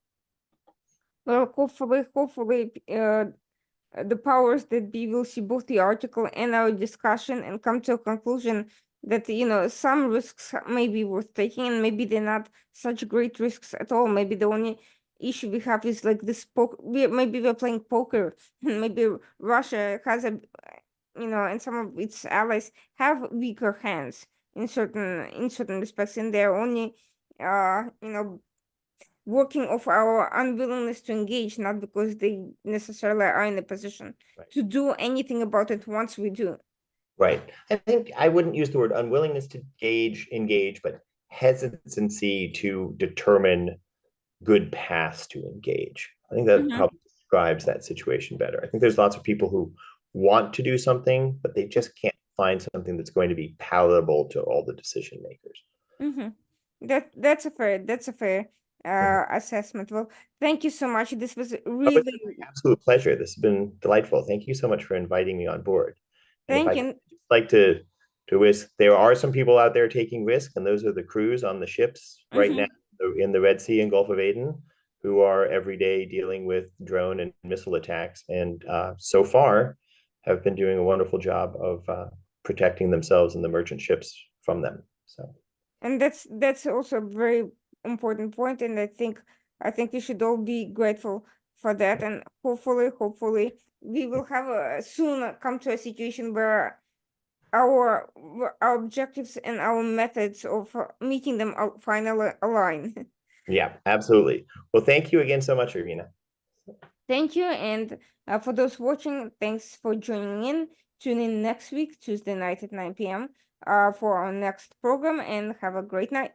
Well, hopefully, the powers that be will see both the article and our discussion and come to a conclusion that some risks may be worth taking and maybe they're not such great risks at all. Maybe the only issue we have is like this maybe we're playing poker and maybe Russia has and some of its allies have weaker hands in certain respects, and they're only working off our unwillingness to engage, not because they necessarily are in a position right. to do anything about it once we do. Right. I think I wouldn't use the word unwillingness to engage, but hesitancy to determine good paths to engage. I think that Mm-hmm. probably describes that situation better. I think there's lots of people who want to do something, but they just can't find something that's going to be palatable to all the decision makers. Mm-hmm. That's a fair Mhm. assessment. Well, thank you so much. This was Oh, it's really been my absolute pleasure. This has been delightful. Thank you so much for inviting me on board. And if I thank could you. just like to wish there are some people out there taking risks, and those are the crews on the ships right now Mm-hmm. in the Red Sea and Gulf of Aden, who are every day dealing with drone and missile attacks, and so far have been doing a wonderful job of protecting themselves and the merchant ships from them. So And that's also a very important point, and I think we should all be grateful for that. And hopefully, we will have soon come to a situation where our objectives and our methods of meeting them finally align. yeah, absolutely. Well, thank you again so much, Irina. Thank you, and for those watching, thanks for joining in. Tune in next week, Tuesday night at 9 p.m. For our next program, and have a great night.